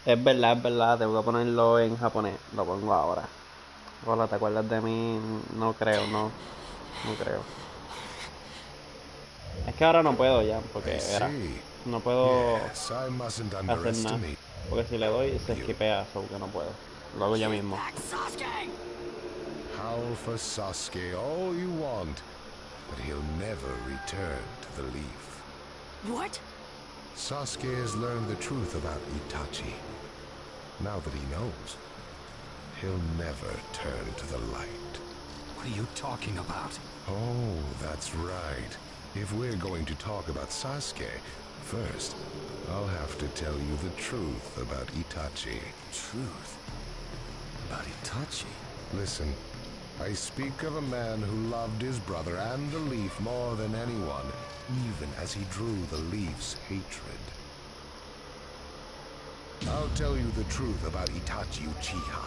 Es verdad, tengo que ponerlo en japonés. Lo pongo ahora. Hola, ¿te acuerdas de mí? No creo, no creo. Es que ahora no puedo ya, porque verá, no puedo hacer nada. Porque si le doy, se esquipea, so que no puedo. Lo hago ya mismo. Howl for Sasuke all you want, but he'll never return to the leaf. What? Sasuke has learned the truth about Itachi. Now that he knows, he'll never turn to the light. What are you talking about? Oh, that's right. If we're going to talk about Sasuke, first, I'll have to tell you the truth about Itachi. Truth? About Itachi? Listen, I speak of a man who loved his brother and the leaf more than anyone, even as he drew the leaf's hatred. I'll tell you the truth about Itachi Uchiha.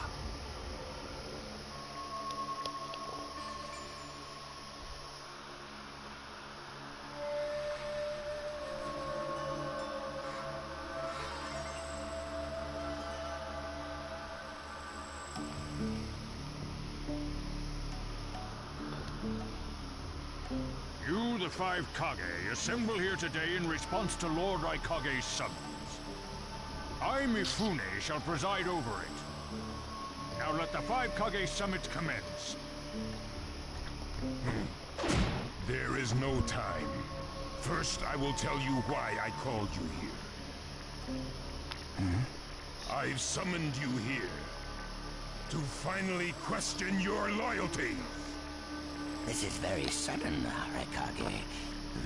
You, the five Kage, assemble here today in response to Lord Raikage's summons. I, Mifune, shall preside over it. Now let the five Kage summit commence. There is no time. First, I will tell you why I called you here. I've summoned you here to finally question your loyalty. This is very sudden, Raikage.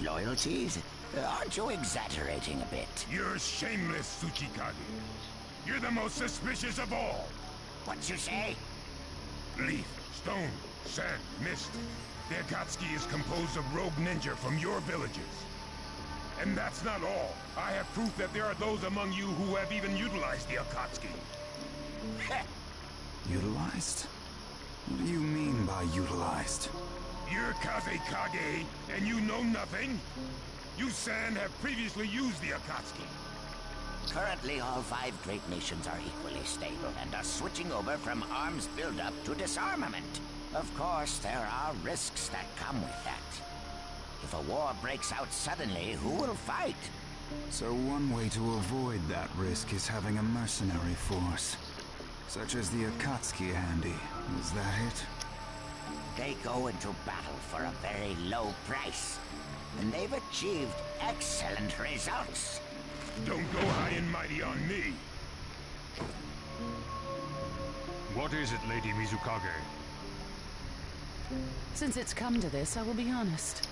Loyalties? Aren't you exaggerating a bit? You're shameless, Tsuchikage. You're the most suspicious of all. What'd you say? Leaf, stone, Sand, Mist, the Akatsuki is composed of rogue ninja from your villages. And that's not all. I have proof that there are those among you who have even utilized the Akatsuki. Utilized? What do you mean by utilized? You're Kazekage, and you know nothing? You Sand have previously used the Akatsuki. Currently, all 5 great nations are equally stable and are switching over from arms buildup to disarmament. Of course, there are risks that come with that. If a war breaks out suddenly, who will fight? So one way to avoid that risk is having a mercenary force, such as the Akatsuki handy. Is that it? They go into battle for a very low price, and they've achieved excellent results. Don't go high and mighty on me. What is it, Lady Mizukage? Since it's come to this, I will be honest.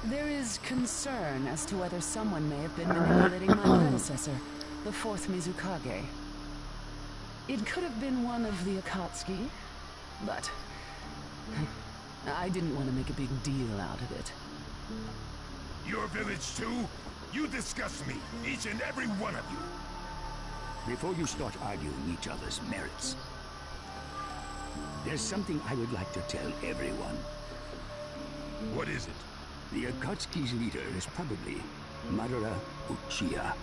There is concern as to whether someone may have been manipulating my predecessor, the 4th Mizukage. It could have been one of the Akatsuki, but I didn't want to make a big deal out of it. Your village too? You disgust me, each and every one of you. Before you start arguing each other's merits, there's something I would like to tell everyone. What is it? The Akatsuki's leader is probably Madara Uchiha.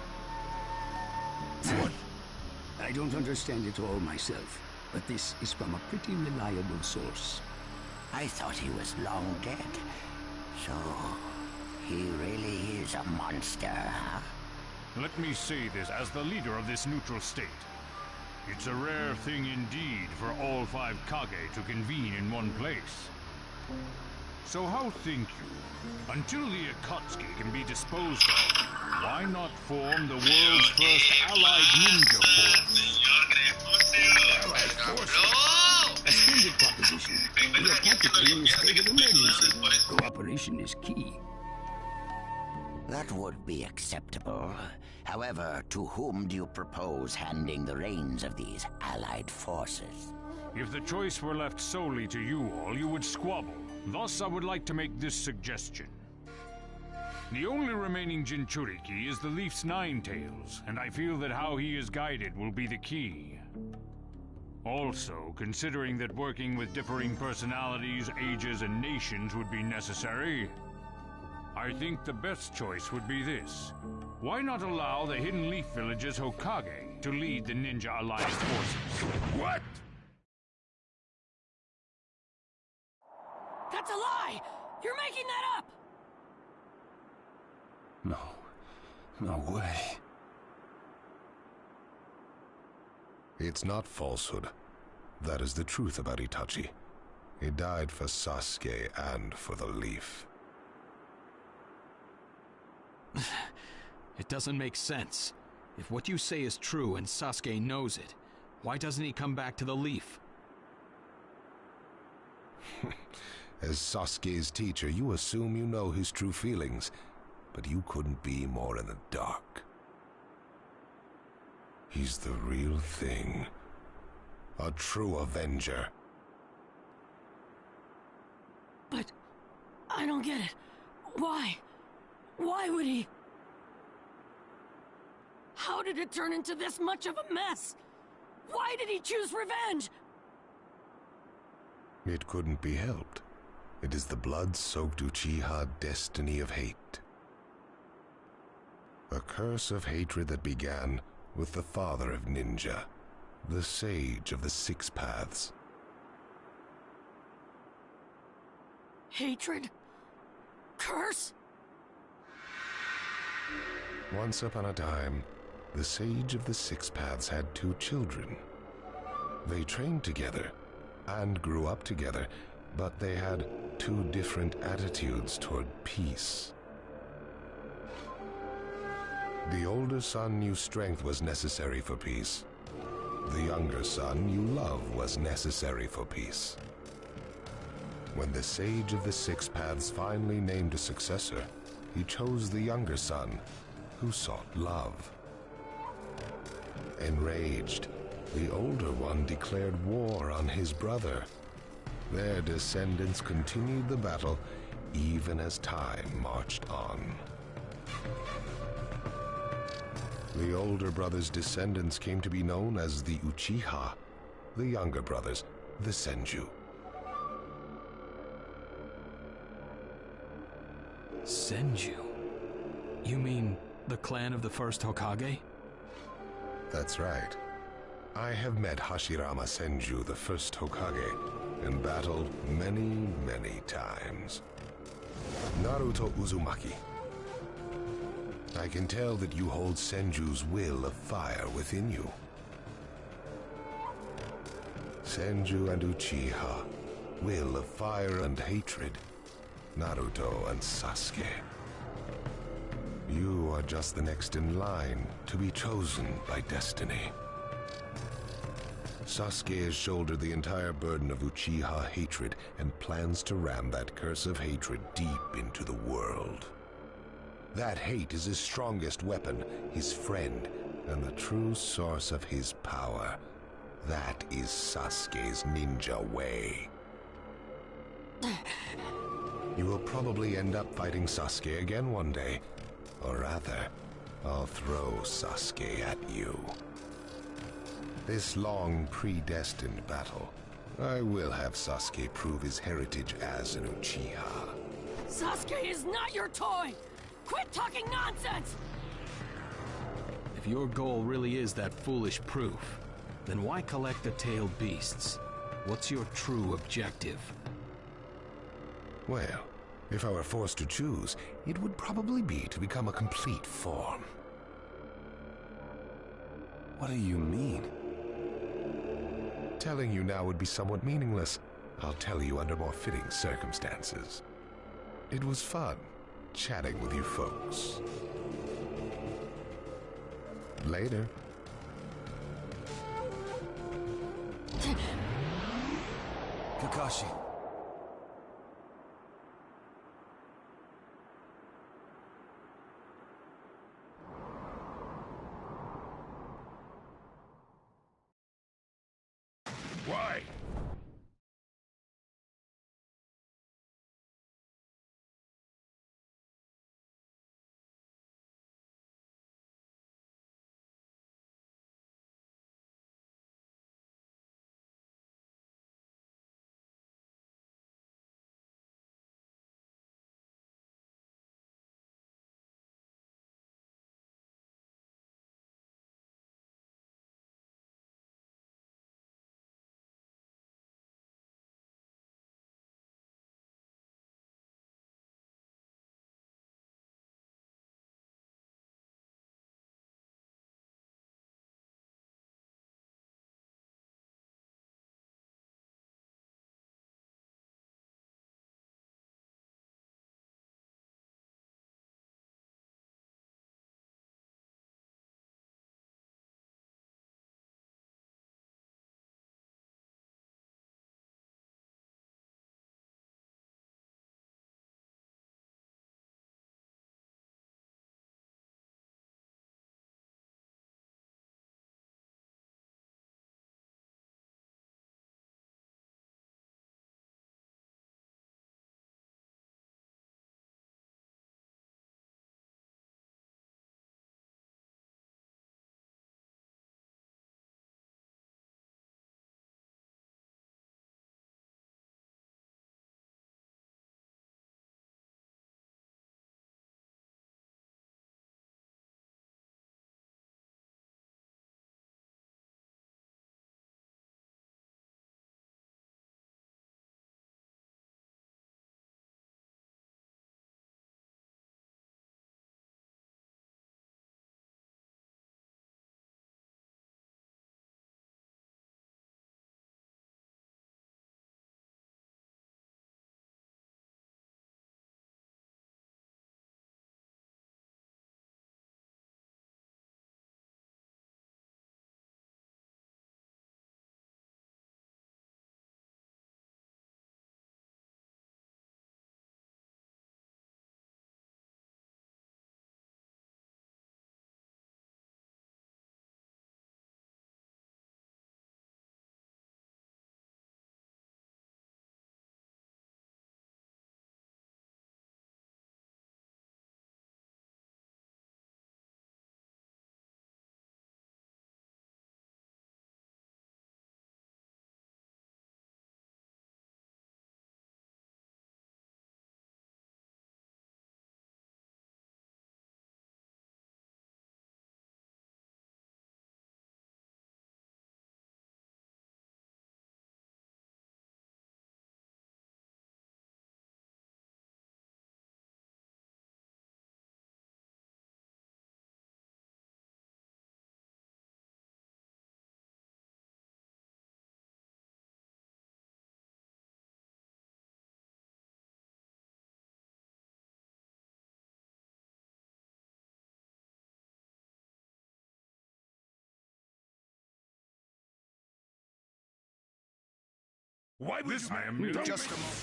What? I don't understand it all myself, but this is from a pretty reliable source. I thought he was long dead. So, he really is a monster, huh? Let me say this as the leader of this neutral state. It's a rare thing indeed for all 5 Kage to convene in one place. So how think you, until the Akatsuki can be disposed of, why not form the world's first allied ninja force? Allied force? A splendid proposition. We are practically in a state of emergency. Cooperation is key. That would be acceptable. However, to whom do you propose handing the reins of these allied forces? If the choice were left solely to you all, you would squabble. Thus, I would like to make this suggestion. The only remaining Jinchuriki is the Leaf's 9 tails, and I feel that how he is guided will be the key. Also, considering that working with differing personalities, ages, and nations would be necessary, I think the best choice would be this. Why not allow the Hidden Leaf Village's Hokage to lead the Ninja Alliance forces? What? That's a lie! You're making that up! No way. It's not falsehood. That is the truth about Itachi. He died for Sasuke and for the Leaf. It doesn't make sense. If what you say is true and Sasuke knows it, why doesn't he come back to the Leaf? As Sasuke's teacher, you assume you know his true feelings, but you couldn't be more in the dark. He's the real thing. A true Avenger. But I don't get it. Why? Why would he? How did it turn into this much of a mess? Why did he choose revenge? It couldn't be helped. It is the blood-soaked Uchiha destiny of hate. A curse of hatred that began with the father of ninja, the sage of the 6 paths. Hatred? Curse? Once upon a time, the sage of the 6 paths had 2 children. They trained together and grew up together, but they had 2 different attitudes toward peace. The older son knew strength was necessary for peace. The younger son knew love was necessary for peace. When the sage of the 6 paths finally named a successor, he chose the younger son, who sought love. Enraged, the older one declared war on his brother, Their descendants continued the battle even as time marched on. The older brothers' descendants came to be known as the Uchiha, the younger brothers, the Senju. Senju? You mean the clan of the first Hokage? That's right. I have met Hashirama Senju, the first Hokage, and battled many, many times. Naruto Uzumaki. I can tell that you hold Senju's will of fire within you. Senju and Uchiha, will of fire and hatred. Naruto and Sasuke. You are just the next in line to be chosen by destiny. Sasuke has shouldered the entire burden of Uchiha hatred and plans to ram that curse of hatred deep into the world. That hate is his strongest weapon, his friend, and the true source of his power. That is Sasuke's ninja way. You will probably end up fighting Sasuke again one day. Or rather, I'll throw Sasuke at you. This long, predestined battle, I will have Sasuke prove his heritage as an Uchiha. Sasuke is not your toy! Quit talking nonsense! If your goal really is that foolish proof, then why collect the tailed beasts? What's your true objective? Well, if I were forced to choose, it would probably be to become a complete form. What do you mean? Telling you now would be somewhat meaningless. I'll tell you under more fitting circumstances. It was fun chatting with you folks. Later. Kakashi. Why would This you... I am Just a moment.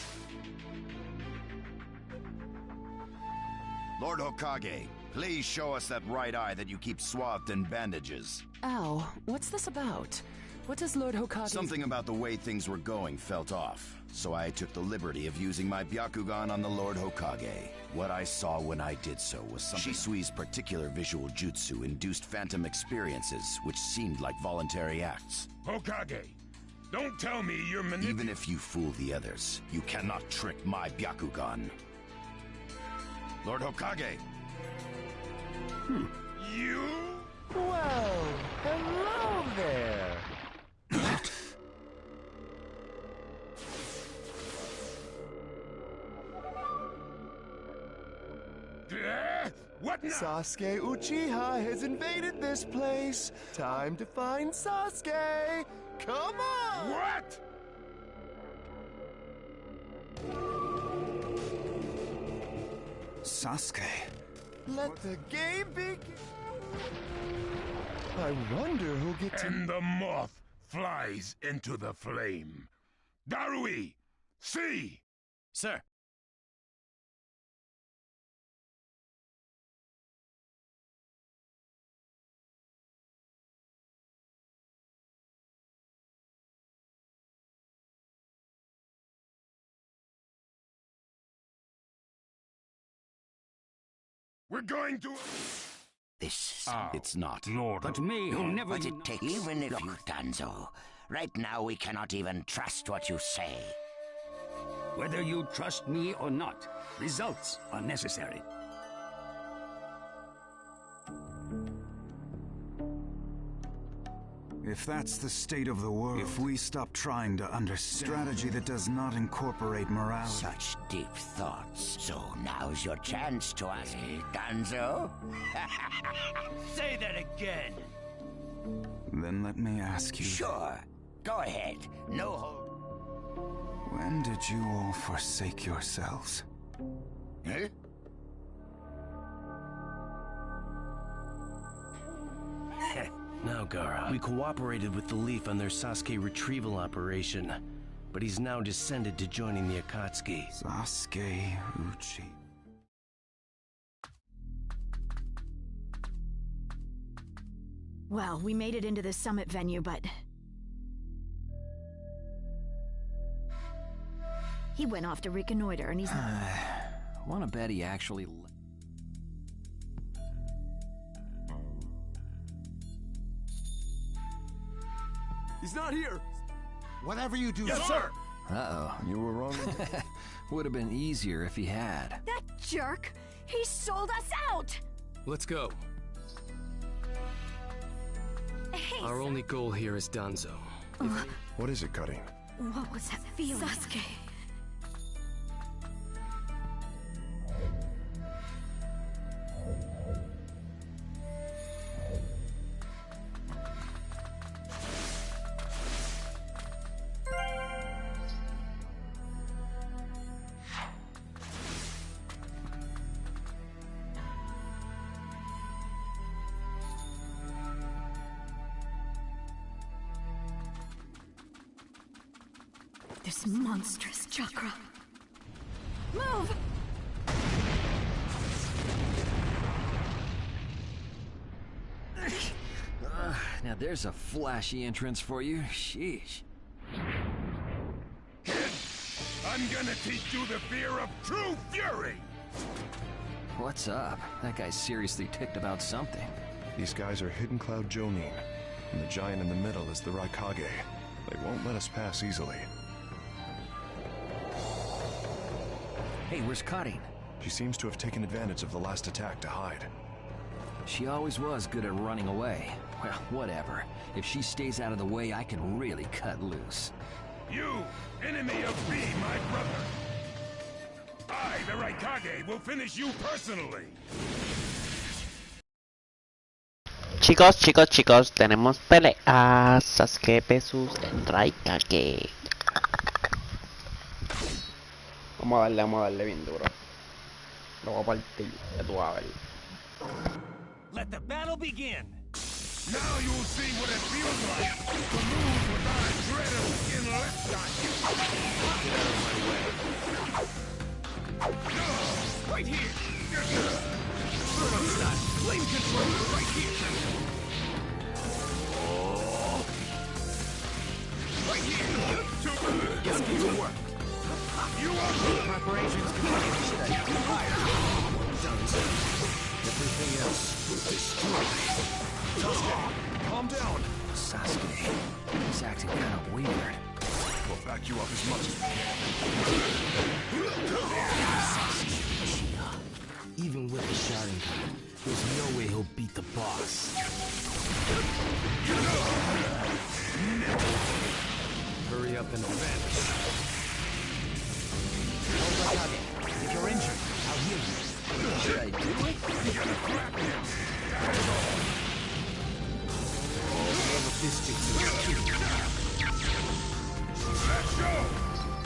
Lord Hokage, please show us that right eye that you keep swathed in bandages. Ow, what's this about? What does Lord Hokage... Something about the way things were going felt off, so I took the liberty of using my Byakugan on the Lord Hokage. What I saw when I did so was something Shisui's particular visual jutsu induced phantom experiences, which seemed like voluntary acts. Hokage, don't tell me you're manipulating... Even if you fool the others, you cannot trick my Byakugan. Lord Hokage! You? Well, hello there! What now? Sasuke Uchiha has invaded this place. Time to find Sasuke. Come on! What? Sasuke. Let the game begin. I wonder who'll get to... And the moth flies into the flame. Darui, see! Sir. We're going to... This. It's not. Lord. But me, who never... But it takes... Even if you've done so, right now we cannot even trust what you say. Whether you trust me or not, results are necessary. If that's the state of the world, if we stop trying to understand strategy that does not incorporate morality... Such deep thoughts. So now's your chance to ask Danzo. Say that again. Then let me ask you... Sure. Go ahead. No hold. When did you all forsake yourselves? Eh? Now, Gaara, we cooperated with the Leaf on their Sasuke retrieval operation, but he's now descended to joining the Akatsuki. Sasuke Uchi. Well, we made it into the summit venue, but... he went off to reconnoiter, and he's not... Wanna bet he actually... He's not here! Whatever you do... Yes, sir! Uh-oh. You were wrong. Would have been easier if he had. That jerk! He sold us out! Let's go. Hey, Our only goal here is Danzo. What is it, Cutting? what was that feeling? Sasuke. This monstrous chakra. Move! Now there's a flashy entrance for you. Sheesh. Kid, I'm gonna teach you the fear of true fury! What's up? That guy's seriously ticked about something. These guys are Hidden Cloud Jonin, and the giant in the middle is the Raikage. They won't let us pass easily. Hey, where's Cutting? She seems to have taken advantage of the last attack to hide. She always was good at running away. Well, whatever. If she stays out of the way, I can really cut loose. You, enemy of me, my brother! I, the Raikage, will finish you personally! Chicos, tenemos pelea. Sasuke vs el Raikage. Vamos a darle bien duro. Lo voy a partir, ya tú vas a ver. Let the battle begin. Now you'll see what it feels like to move without a dread of skin left on you. Get out of my way. Right here! Inferno style, flame control, right here! Right here! Let's get to work. You are Preparations complete. Study fire. done. Everything else will destroy. Sasuke, calm down. Sasuke, he's acting kind of weird. We'll back you up as much as we can. Even with the Sharingan, there's no way he'll beat the boss. Hurry up and vanish. If you're injured, I'll heal you. Should I do it? You gotta crack him. That is all. This jutsu is key. Let's go.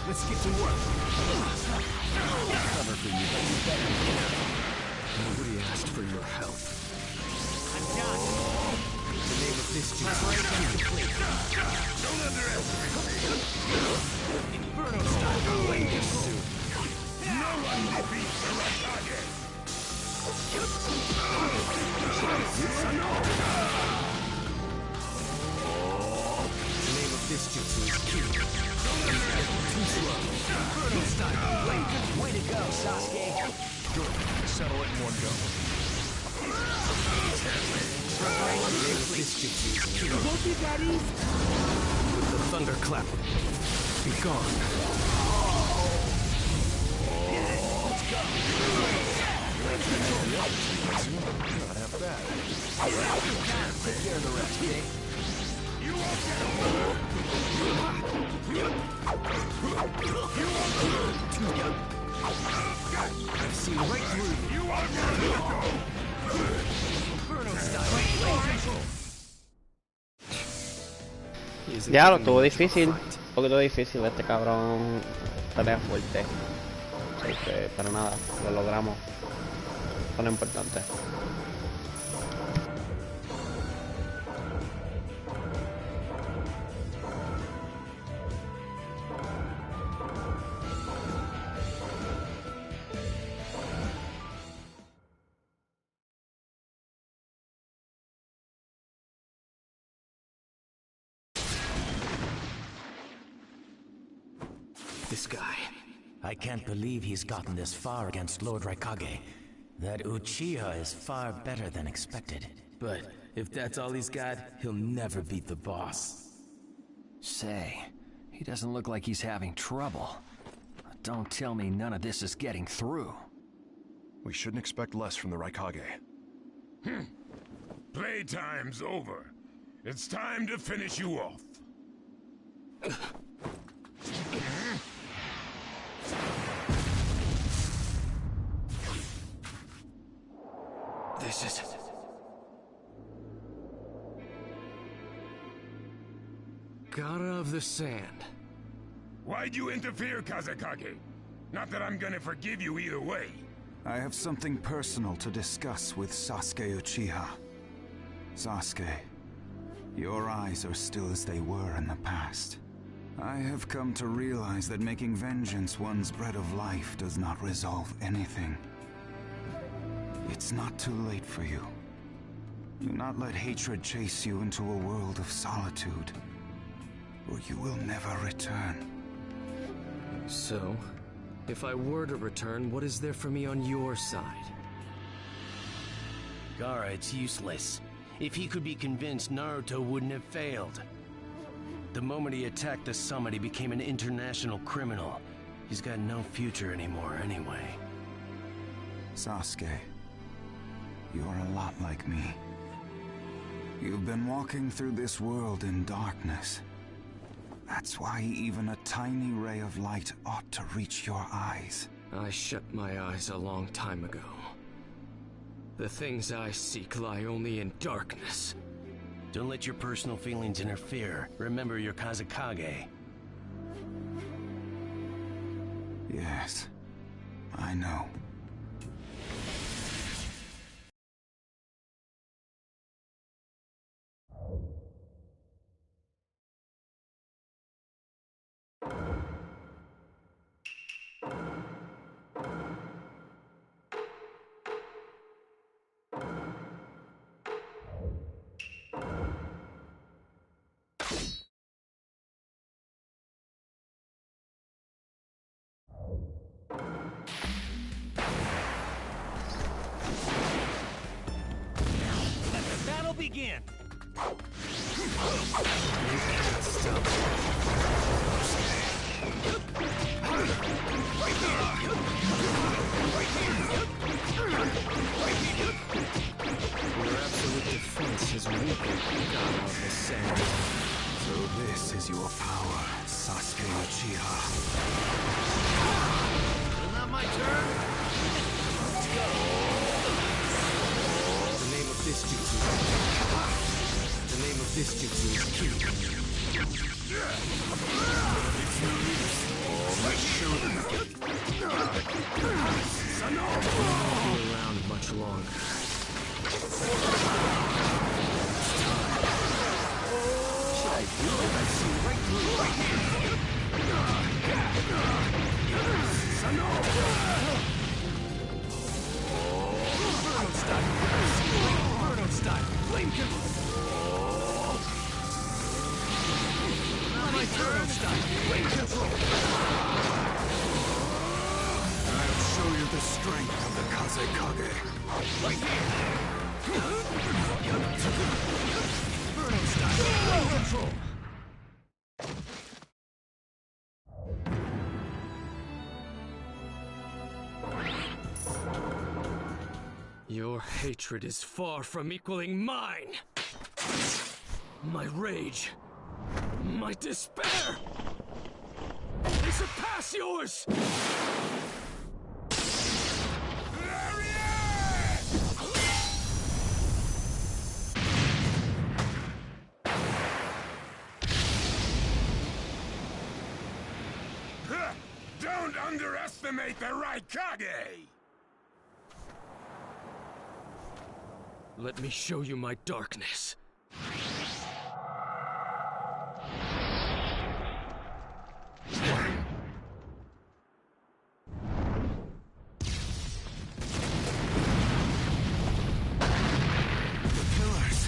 Let's get to work. Cover for you, but you better get out. Nobody asked for your help. I'm done. The name of this jutsu. Preparation complete. Don't underestimate me. Inferno style. Blade jutsu. No one defeats the Raikage. The name of this jutsu is key. Too slow. Inferno style. Blade jutsu. Way to go, Sasuke. Good. Settle it in one go. The name of this jutsu is key. Won't be that easy. With the thunderclap. Be gone. Not half bad. Take care of the rest, okay? You won't get I've seen right through you. You are ready to go. Inferno style. Blade control. Ya lo tuvo difícil, un poquito difícil este cabrón, pelea fuerte. Pero nada, lo logramos. Eso es lo importante. This guy. I can't believe he's gotten this far against Lord Raikage. That Uchiha is far better than expected. But if that's all he's got, he'll never beat the boss. Say, he doesn't look like he's having trouble. Don't tell me none of this is getting through. We shouldn't expect less from the Raikage. Playtime's over. It's time to finish you off. This is... Gara of the Sand. Why'd you interfere, Kazekage? Not that I'm gonna forgive you either way. I have something personal to discuss with Sasuke Uchiha. Sasuke, your eyes are still as they were in the past. I have come to realize that making vengeance one's bread of life does not resolve anything. It's not too late for you. Do not let hatred chase you into a world of solitude, or you will never return. So, if I were to return, what is there for me on your side? Gaara, it's useless. If he could be convinced, Naruto wouldn't have failed. The moment he attacked the summit, he became an international criminal. He's got no future anymore anyway. Sasuke, you're a lot like me. You've been walking through this world in darkness. That's why even a tiny ray of light ought to reach your eyes. I shut my eyes a long time ago. The things I seek lie only in darkness. Don't let your personal feelings interfere. Remember your Kazekage. Yes, I know. begin. Your absolute defense has weakened, God of the sand. So this is your power, Sasuke Uchiha. Not my turn. Let's go. The name of this jutsu. The name of this jutsu is Ki. It's no use. Let's show them. I won't be around much longer. Should I do it? I see right through right here. Inferno style. Inferno style. Flame control. Not my turn. Style. Flame control. I'll show you the strength of the Kazekage. Right here. Inferno style. Flame control. Your hatred is far from equaling mine. My rage, my despair, they surpass yours. Don't underestimate the Raikage! Let me show you my darkness. The pillars.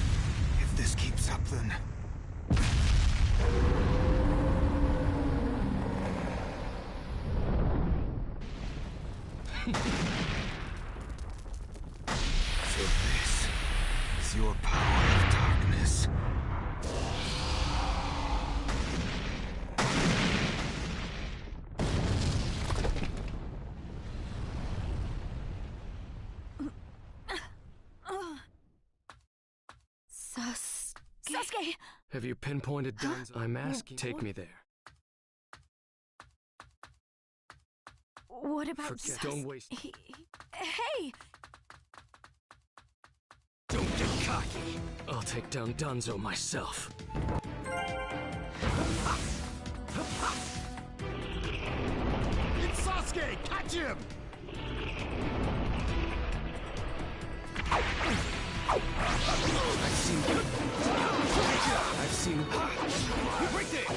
If this keeps up, then... So this is your power of darkness. Sasuke! Have you pinpointed Dan's? I'm asking. Take me there. What about Forget. Don't waste. Hey! Don't get cocky. I'll take down Danzo myself. It's Sasuke! Catch him! I've seen. I've seen. Right there!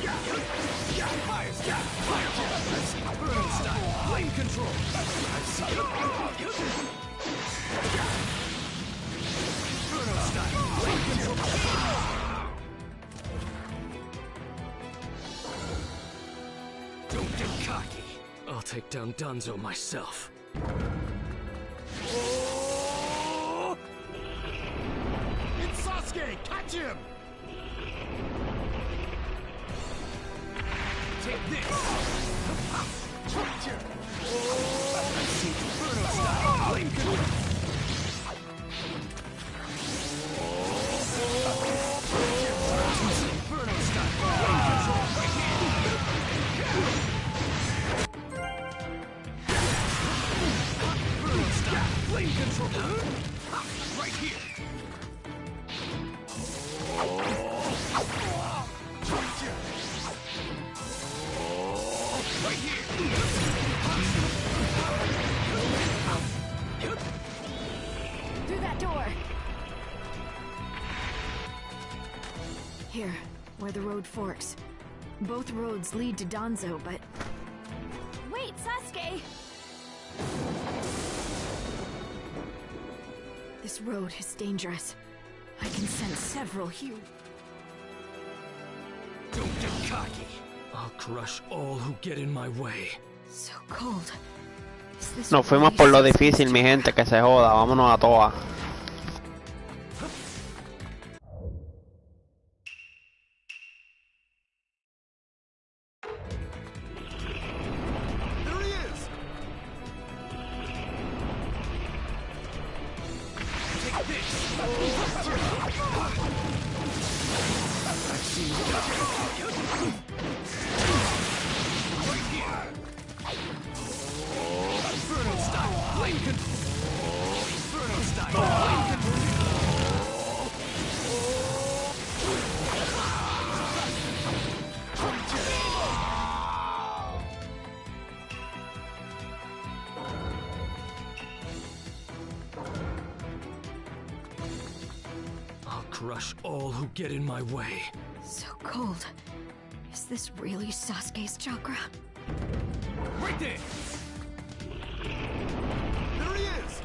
Fire! I've seen Inferno style. Flame control. I've seen. Inferno style. Flame control. Don't get cocky. I'll take down Danzo myself. Oh! It's Sasuke! Catch him! Take this! Gotcha! I've seen Inferno style. Flame control. Inferno style. Flame control. Inferno style. Flame control. Right here! Gotcha! Right here! Through that door! Here, where the road forks. Both roads lead to Danzo, but... Wait, Sasuke! This road is dangerous. I can sense several huge... Don't get cocky. I'll crush all who get in my way. So cold. Is this Nos fuimos por lo difícil, mi gente, que se joda, vámonos a toa. I'll crush all who get in my way. So cold. Is this really Sasuke's chakra? Right there! There he is!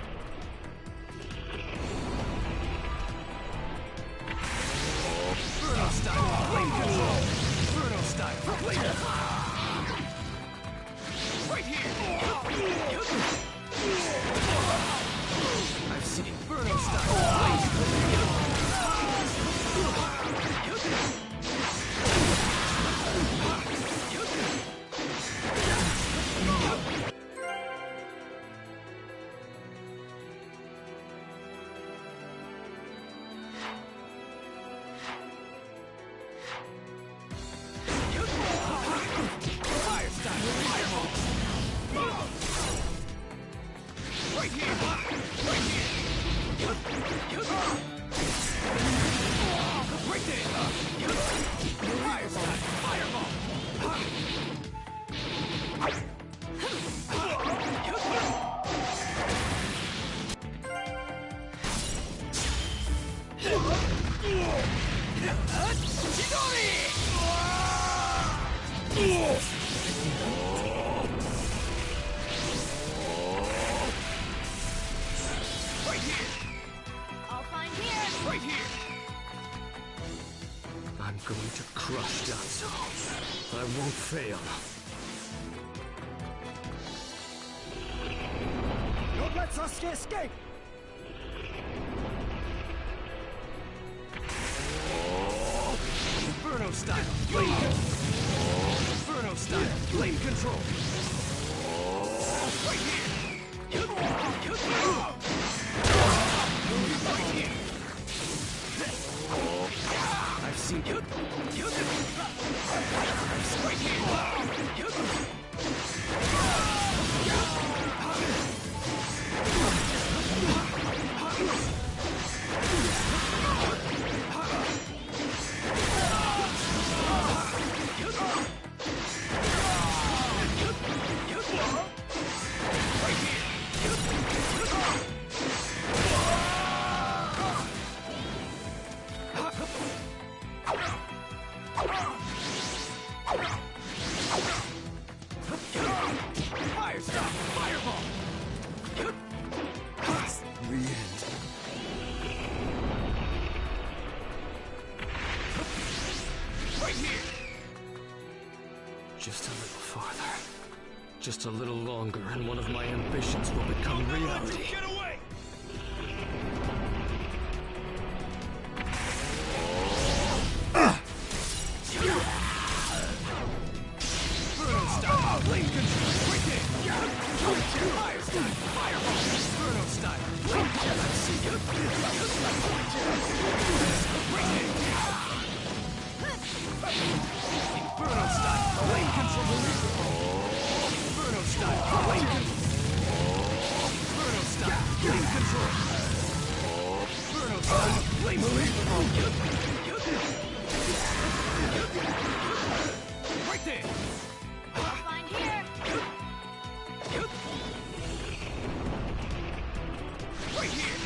Inferno style, flame control! Inferno style, flame control! Right here! I've seen Inferno style, flame control! I'm going to crush Danzo. I won't fail. Don't let Sasuke escape! Inferno style, flame control! Inferno style, flame control! Right here! Right here! I've seen you. Right here! Fire stop! Fireball! The end. Right here! Just a little farther. Just a little longer, and one of my ambitions will become reality. Get away! Flame control! Right there! Fire style! Fireball! Inferno style! Flame control! I've seen you! Right there! Inferno style! Flame control! Inferno style! Flame control! Inferno style! Flame control! Inferno style! Flame control! Right there! Right here!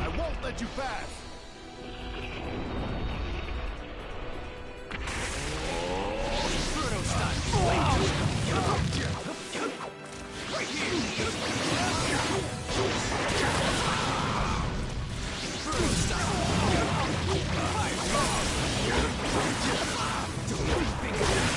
I won't let you pass! Inferno style! Flame control! Right here! Inferno style! Fire! Don't let me think of that!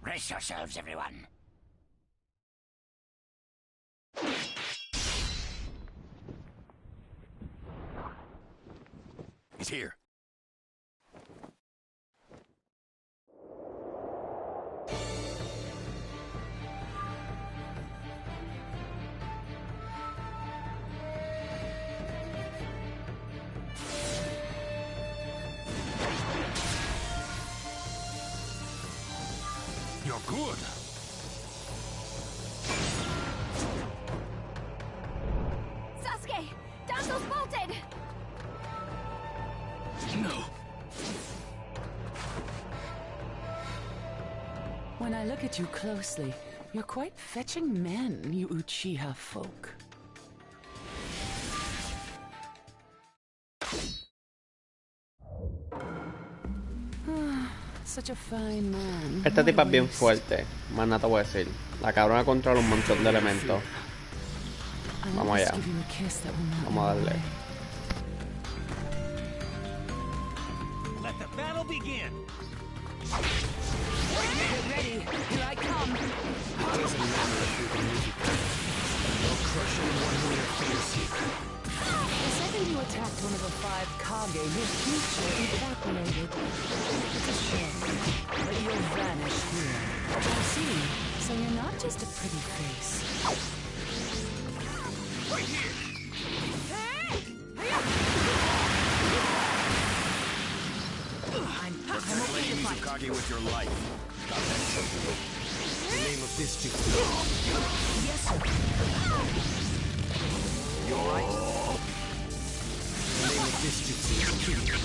Brace yourselves, everyone. He's here. You're good. Sasuke! Danzo's bolted! No. When I look at you closely, you're quite fetching men, you Uchiha folk. Such a fine man. Esta tipa es bien fuerte, más nada te voy a decir. La cabrona controla un montón de elementos. Vamos allá. Vamos a darle. Let the battle begin. Get ready, here I come. It doesn't matter if you're the Mizuka. They'll crush anyone who interferes here. The second you attacked one of the 5 Kage, your future evaporated. It's a shame, but you'll vanish here. I see, so you're not just a pretty face. Right here. I'm playing Mizukage with your life. Got that something? The name of this jutsu. Yes, sir. You alright? The name of this jutsu is Kiryu.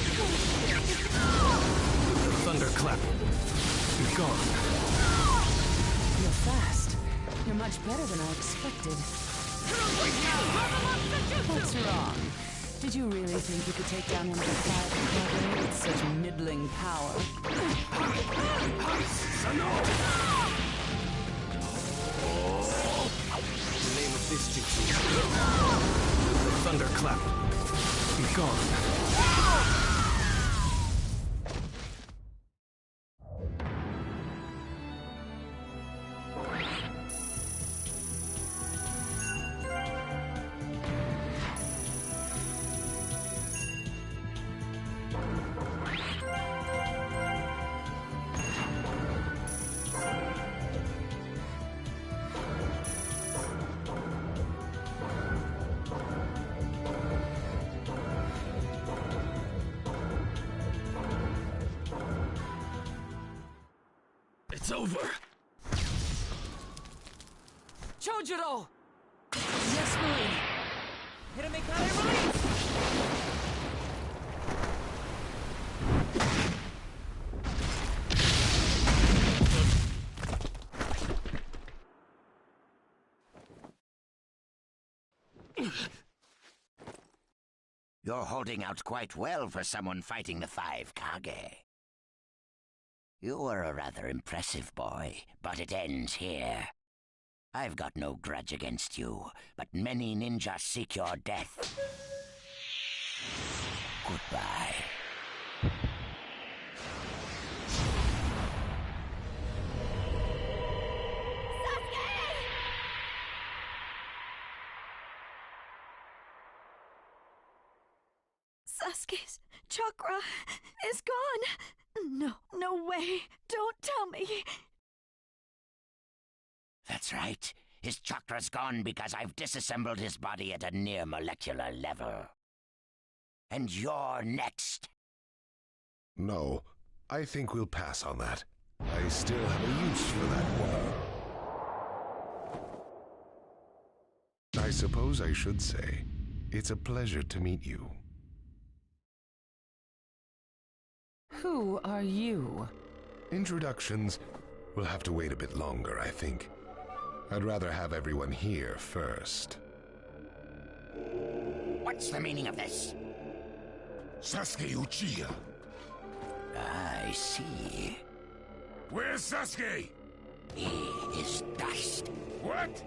Thunderclap. Be gone. You're fast. You're much better than I expected. What's wrong? Did you really think you could take down one of the 5 Kage with such middling power? The name of this jutsu is Thunderclap. Be gone. It's over. Chojuro! Yes, Marie. You're holding out quite well for someone fighting the 5 Kage. You were a rather impressive boy, but it ends here. I've got no grudge against you, but many ninjas seek your death. Goodbye. Sasuke's chakra is gone. No, no way. Don't tell me. That's right. His chakra's gone because I've disassembled his body at a near molecular level. And you're next. No, I think we'll pass on that. I still have a use for that woman. suppose I should say, it's a pleasure to meet you. Who are you? Introductions will have to wait a bit longer, I think. I'd rather have everyone here first. What's the meaning of this? Sasuke Uchiha. I see. Where's Sasuke? He is dust. What?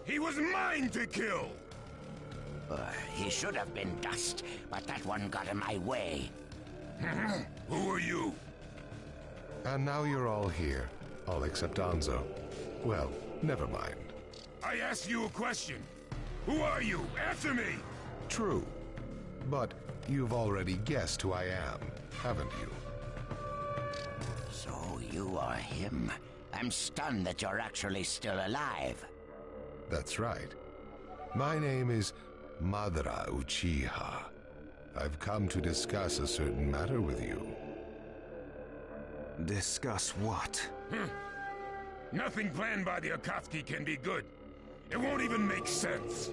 He was mine to kill! He should have been dust, but that one got in my way. Who are you? And now you're all here, all except Danzo. Well, never mind. I asked you a question. Who are you? Answer me! True. But you've already guessed who I am, haven't you? So you are him. I'm stunned that you're actually still alive. That's right. My name is Madara Uchiha. I've come to discuss a certain matter with you. Discuss what? Nothing planned by the Akatsuki can be good. It won't even make sense.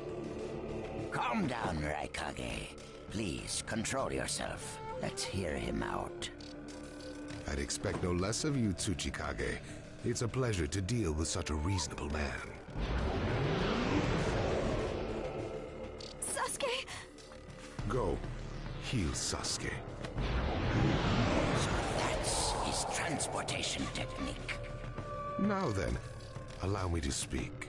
Calm down, Raikage. Please, control yourself. Let's hear him out. I'd expect no less of you, Tsuchikage. It's a pleasure to deal with such a reasonable man. Sasuke! Go. Heal Sasuke. So that's his transportation technique. Now then, allow me to speak.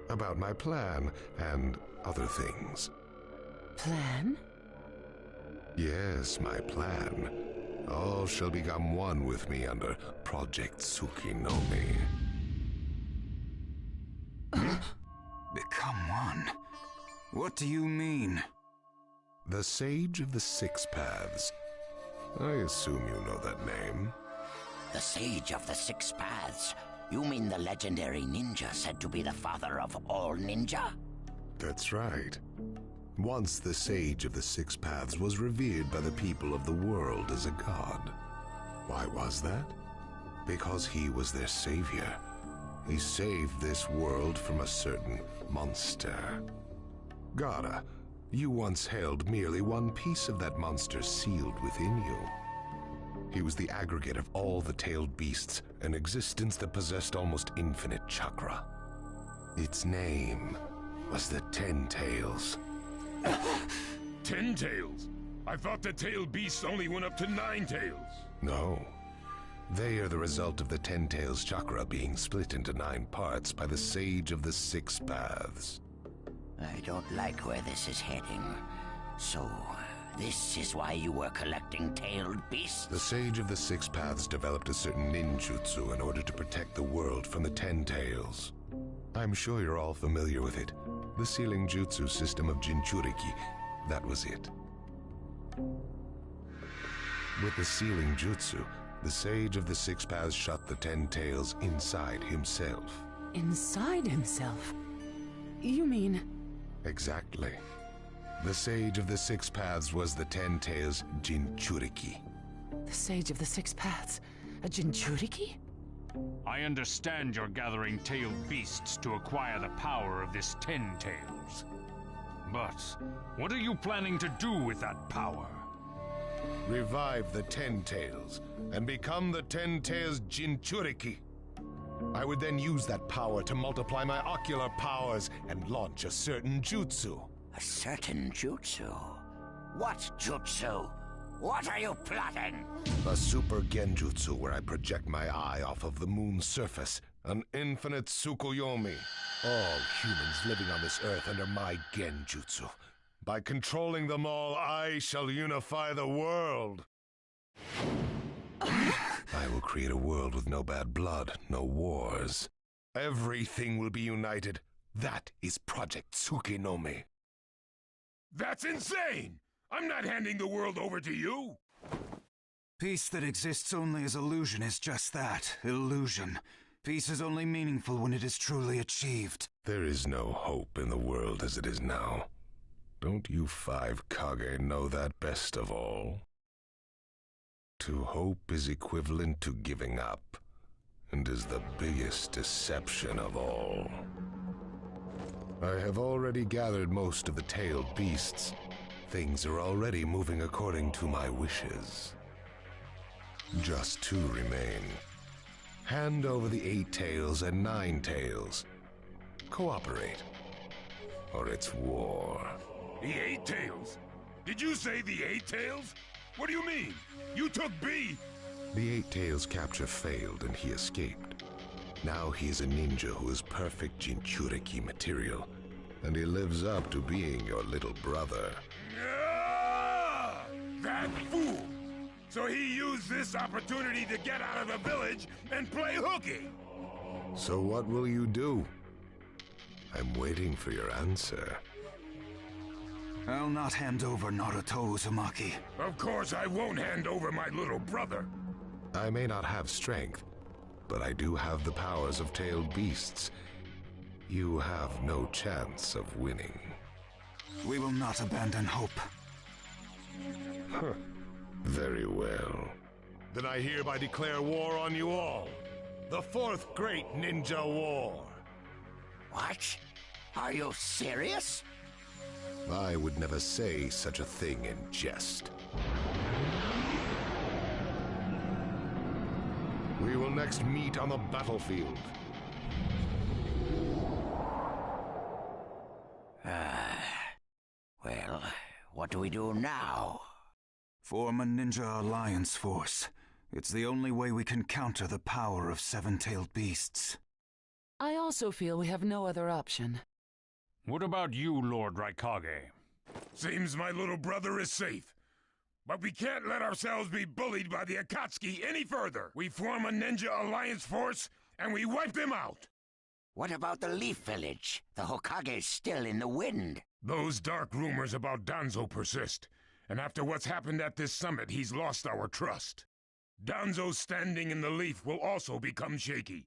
About my plan and other things. Plan? Yes, my plan. All shall become one with me under Project Tsukinome. Become one? What do you mean? The Sage of the Six Paths. I assume you know that name. The Sage of the Six Paths? You mean the legendary ninja said to be the father of all ninja? That's right. Once the Sage of the Six Paths was revered by the people of the world as a god. Why was that? Because he was their savior. He saved this world from a certain monster. Gaara, you once held merely one piece of that monster sealed within you. He was the aggregate of all the tailed beasts, an existence that possessed almost infinite chakra. Its name was the Ten Tails. 10 tails? I thought the tailed beasts only went up to 9 tails. No. They are the result of the Ten Tails chakra being split into 9 parts by the Sage of the Six Paths. I don't like where this is heading. So, this is why you were collecting tailed beasts? The Sage of the Six Paths developed a certain ninjutsu in order to protect the world from the Ten Tails. I'm sure you're all familiar with it. The sealing jutsu system of Jinchuriki. That was it. With the sealing jutsu, the Sage of the Six Paths shut the Ten Tails inside himself. Inside himself? You mean... Exactly. The Sage of the Six Paths was the Ten Tails Jinchuriki. The Sage of the Six Paths? A Jinchuriki? I understand you're gathering tailed beasts to acquire the power of this Ten Tails. But what are you planning to do with that power? Revive the Ten Tails and become the Ten Tails Jinchuriki. I would then use that power to multiply my ocular powers and launch a certain jutsu. A certain jutsu? What jutsu? What are you plotting? A super genjutsu where I project my eye off of the moon's surface. An infinite Tsukuyomi. All humans living on this earth under my genjutsu. By controlling them all, I shall unify the world. I will create a world with no bad blood, no wars. Everything will be united. That is Project Tsukinome. That's insane! I'm not handing the world over to you! Peace that exists only as illusion is just that, illusion. Peace is only meaningful when it is truly achieved. There is no hope in the world as it is now. Don't you 5 Kage know that best of all? To hope is equivalent to giving up. and is the biggest deception of all. I have already gathered most of the tailed beasts. Things are already moving according to my wishes. Just 2 remain. Hand over the 8 tails and 9 tails. Cooperate, or it's war. The 8 tails? Did you say the 8 tails? What do you mean? You took B? The 8 tails capture failed and he escaped. Now he is a ninja who is perfect Jinchuriki material, and he lives up to being your little brother. Ah, that fool! So he used this opportunity to get out of the village and play hooky! So what will you do? I'm waiting for your answer. I'll not hand over Naruto, Uzumaki. Of course I won't hand over my little brother. I may not have strength, but I do have the powers of tailed beasts. You have no chance of winning. We will not abandon hope. Huh. Very well. Then I hereby declare war on you all. The 4th Great Ninja War. What? Are you serious? I would never say such a thing in jest. We will next meet on the battlefield. Well, what do we do now? Form a ninja alliance force. It's the only way we can counter the power of 7-tailed beasts. I also feel we have no other option. What about you, Lord Raikage? Seems my little brother is safe. But we can't let ourselves be bullied by the Akatsuki any further. We form a ninja alliance force, and we wipe them out. What about the Leaf Village? The Hokage's still in the wind. Those dark rumors about Danzo persist, and after what's happened at this summit, he's lost our trust. Danzo's standing in the Leaf will also become shaky.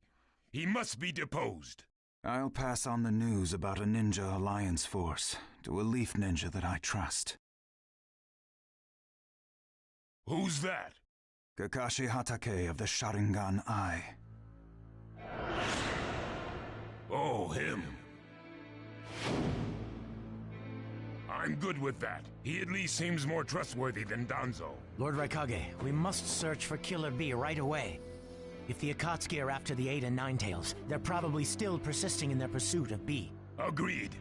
He must be deposed. I'll pass on the news about a ninja alliance force to a Leaf ninja that I trust. Who's that? Kakashi Hatake of the Sharingan Eye. Oh, him. I'm good with that. He at least seems more trustworthy than Danzo. Lord Raikage, we must search for Killer B right away. If the Akatsuki are after the 8 and 9 tails, they're probably still persisting in their pursuit of B. Agreed.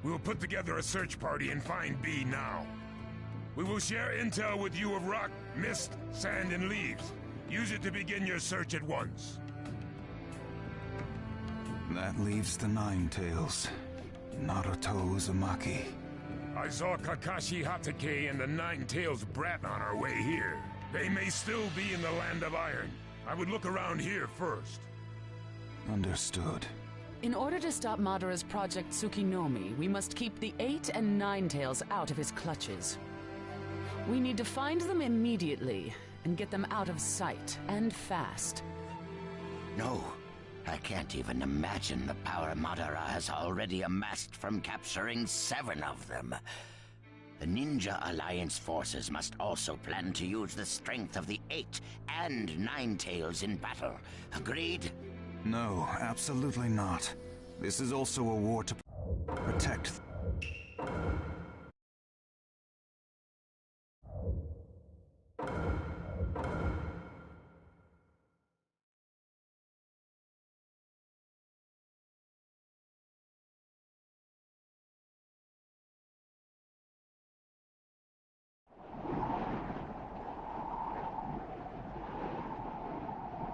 We'll put together a search party and find B now. We will share intel with you of rock, mist, sand, and leaves. Use it to begin your search at once. That leaves the 9 tails. Naruto Uzumaki. I saw Kakashi Hatake and the 9 tails brat on our way here. They may still be in the Land of Iron. I would look around here first. Understood. In order to stop Madara's Project Tsukinomi, we must keep the 8 and 9 tails out of his clutches. We need to find them immediately and get them out of sight, and fast. No, I can't even imagine the power Madara has already amassed from capturing 7 of them. The Ninja Alliance forces must also plan to use the strength of the 8 and 9 tails in battle. Agreed? No, absolutely not. This is also a war to protect.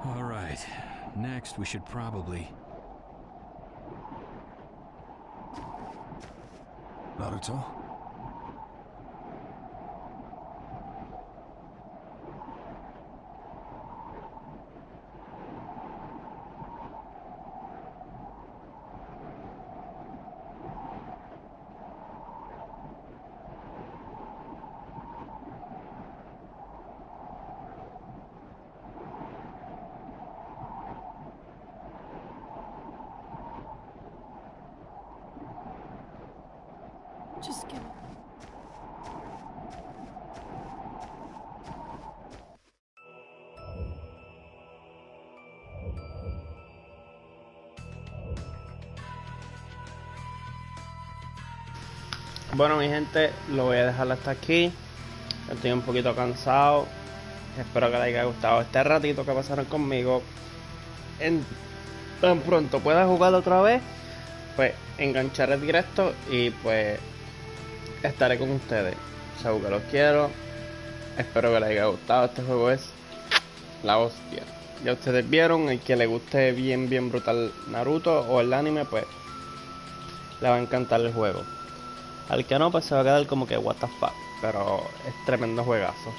All right. Next, we should probably... Naruto? Just give Bueno, mi gente, lo voy a dejar hasta aquí. Estoy un poquito cansado. Espero que les haya gustado este ratito que pasaron conmigo. Tan pronto pueda jugar otra vez, pues engancharé directo y pues estaré con ustedes. Seguro que los quiero. Espero que les haya gustado. Este juego es la hostia. Ya ustedes vieron, el que le guste bien brutal Naruto o el anime, pues le va a encantar el juego. Al que no, pues se va a quedar como que what the fuck. Pero es tremendo juegazo.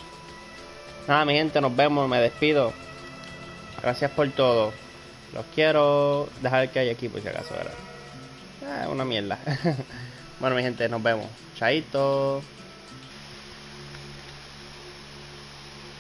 Nada, mi gente, nos vemos, me despido. Gracias por todo. Los quiero. Dejar que hay aquí por si acaso, ¿verdad? Una mierda. Bueno, mi gente, nos vemos. Chaito.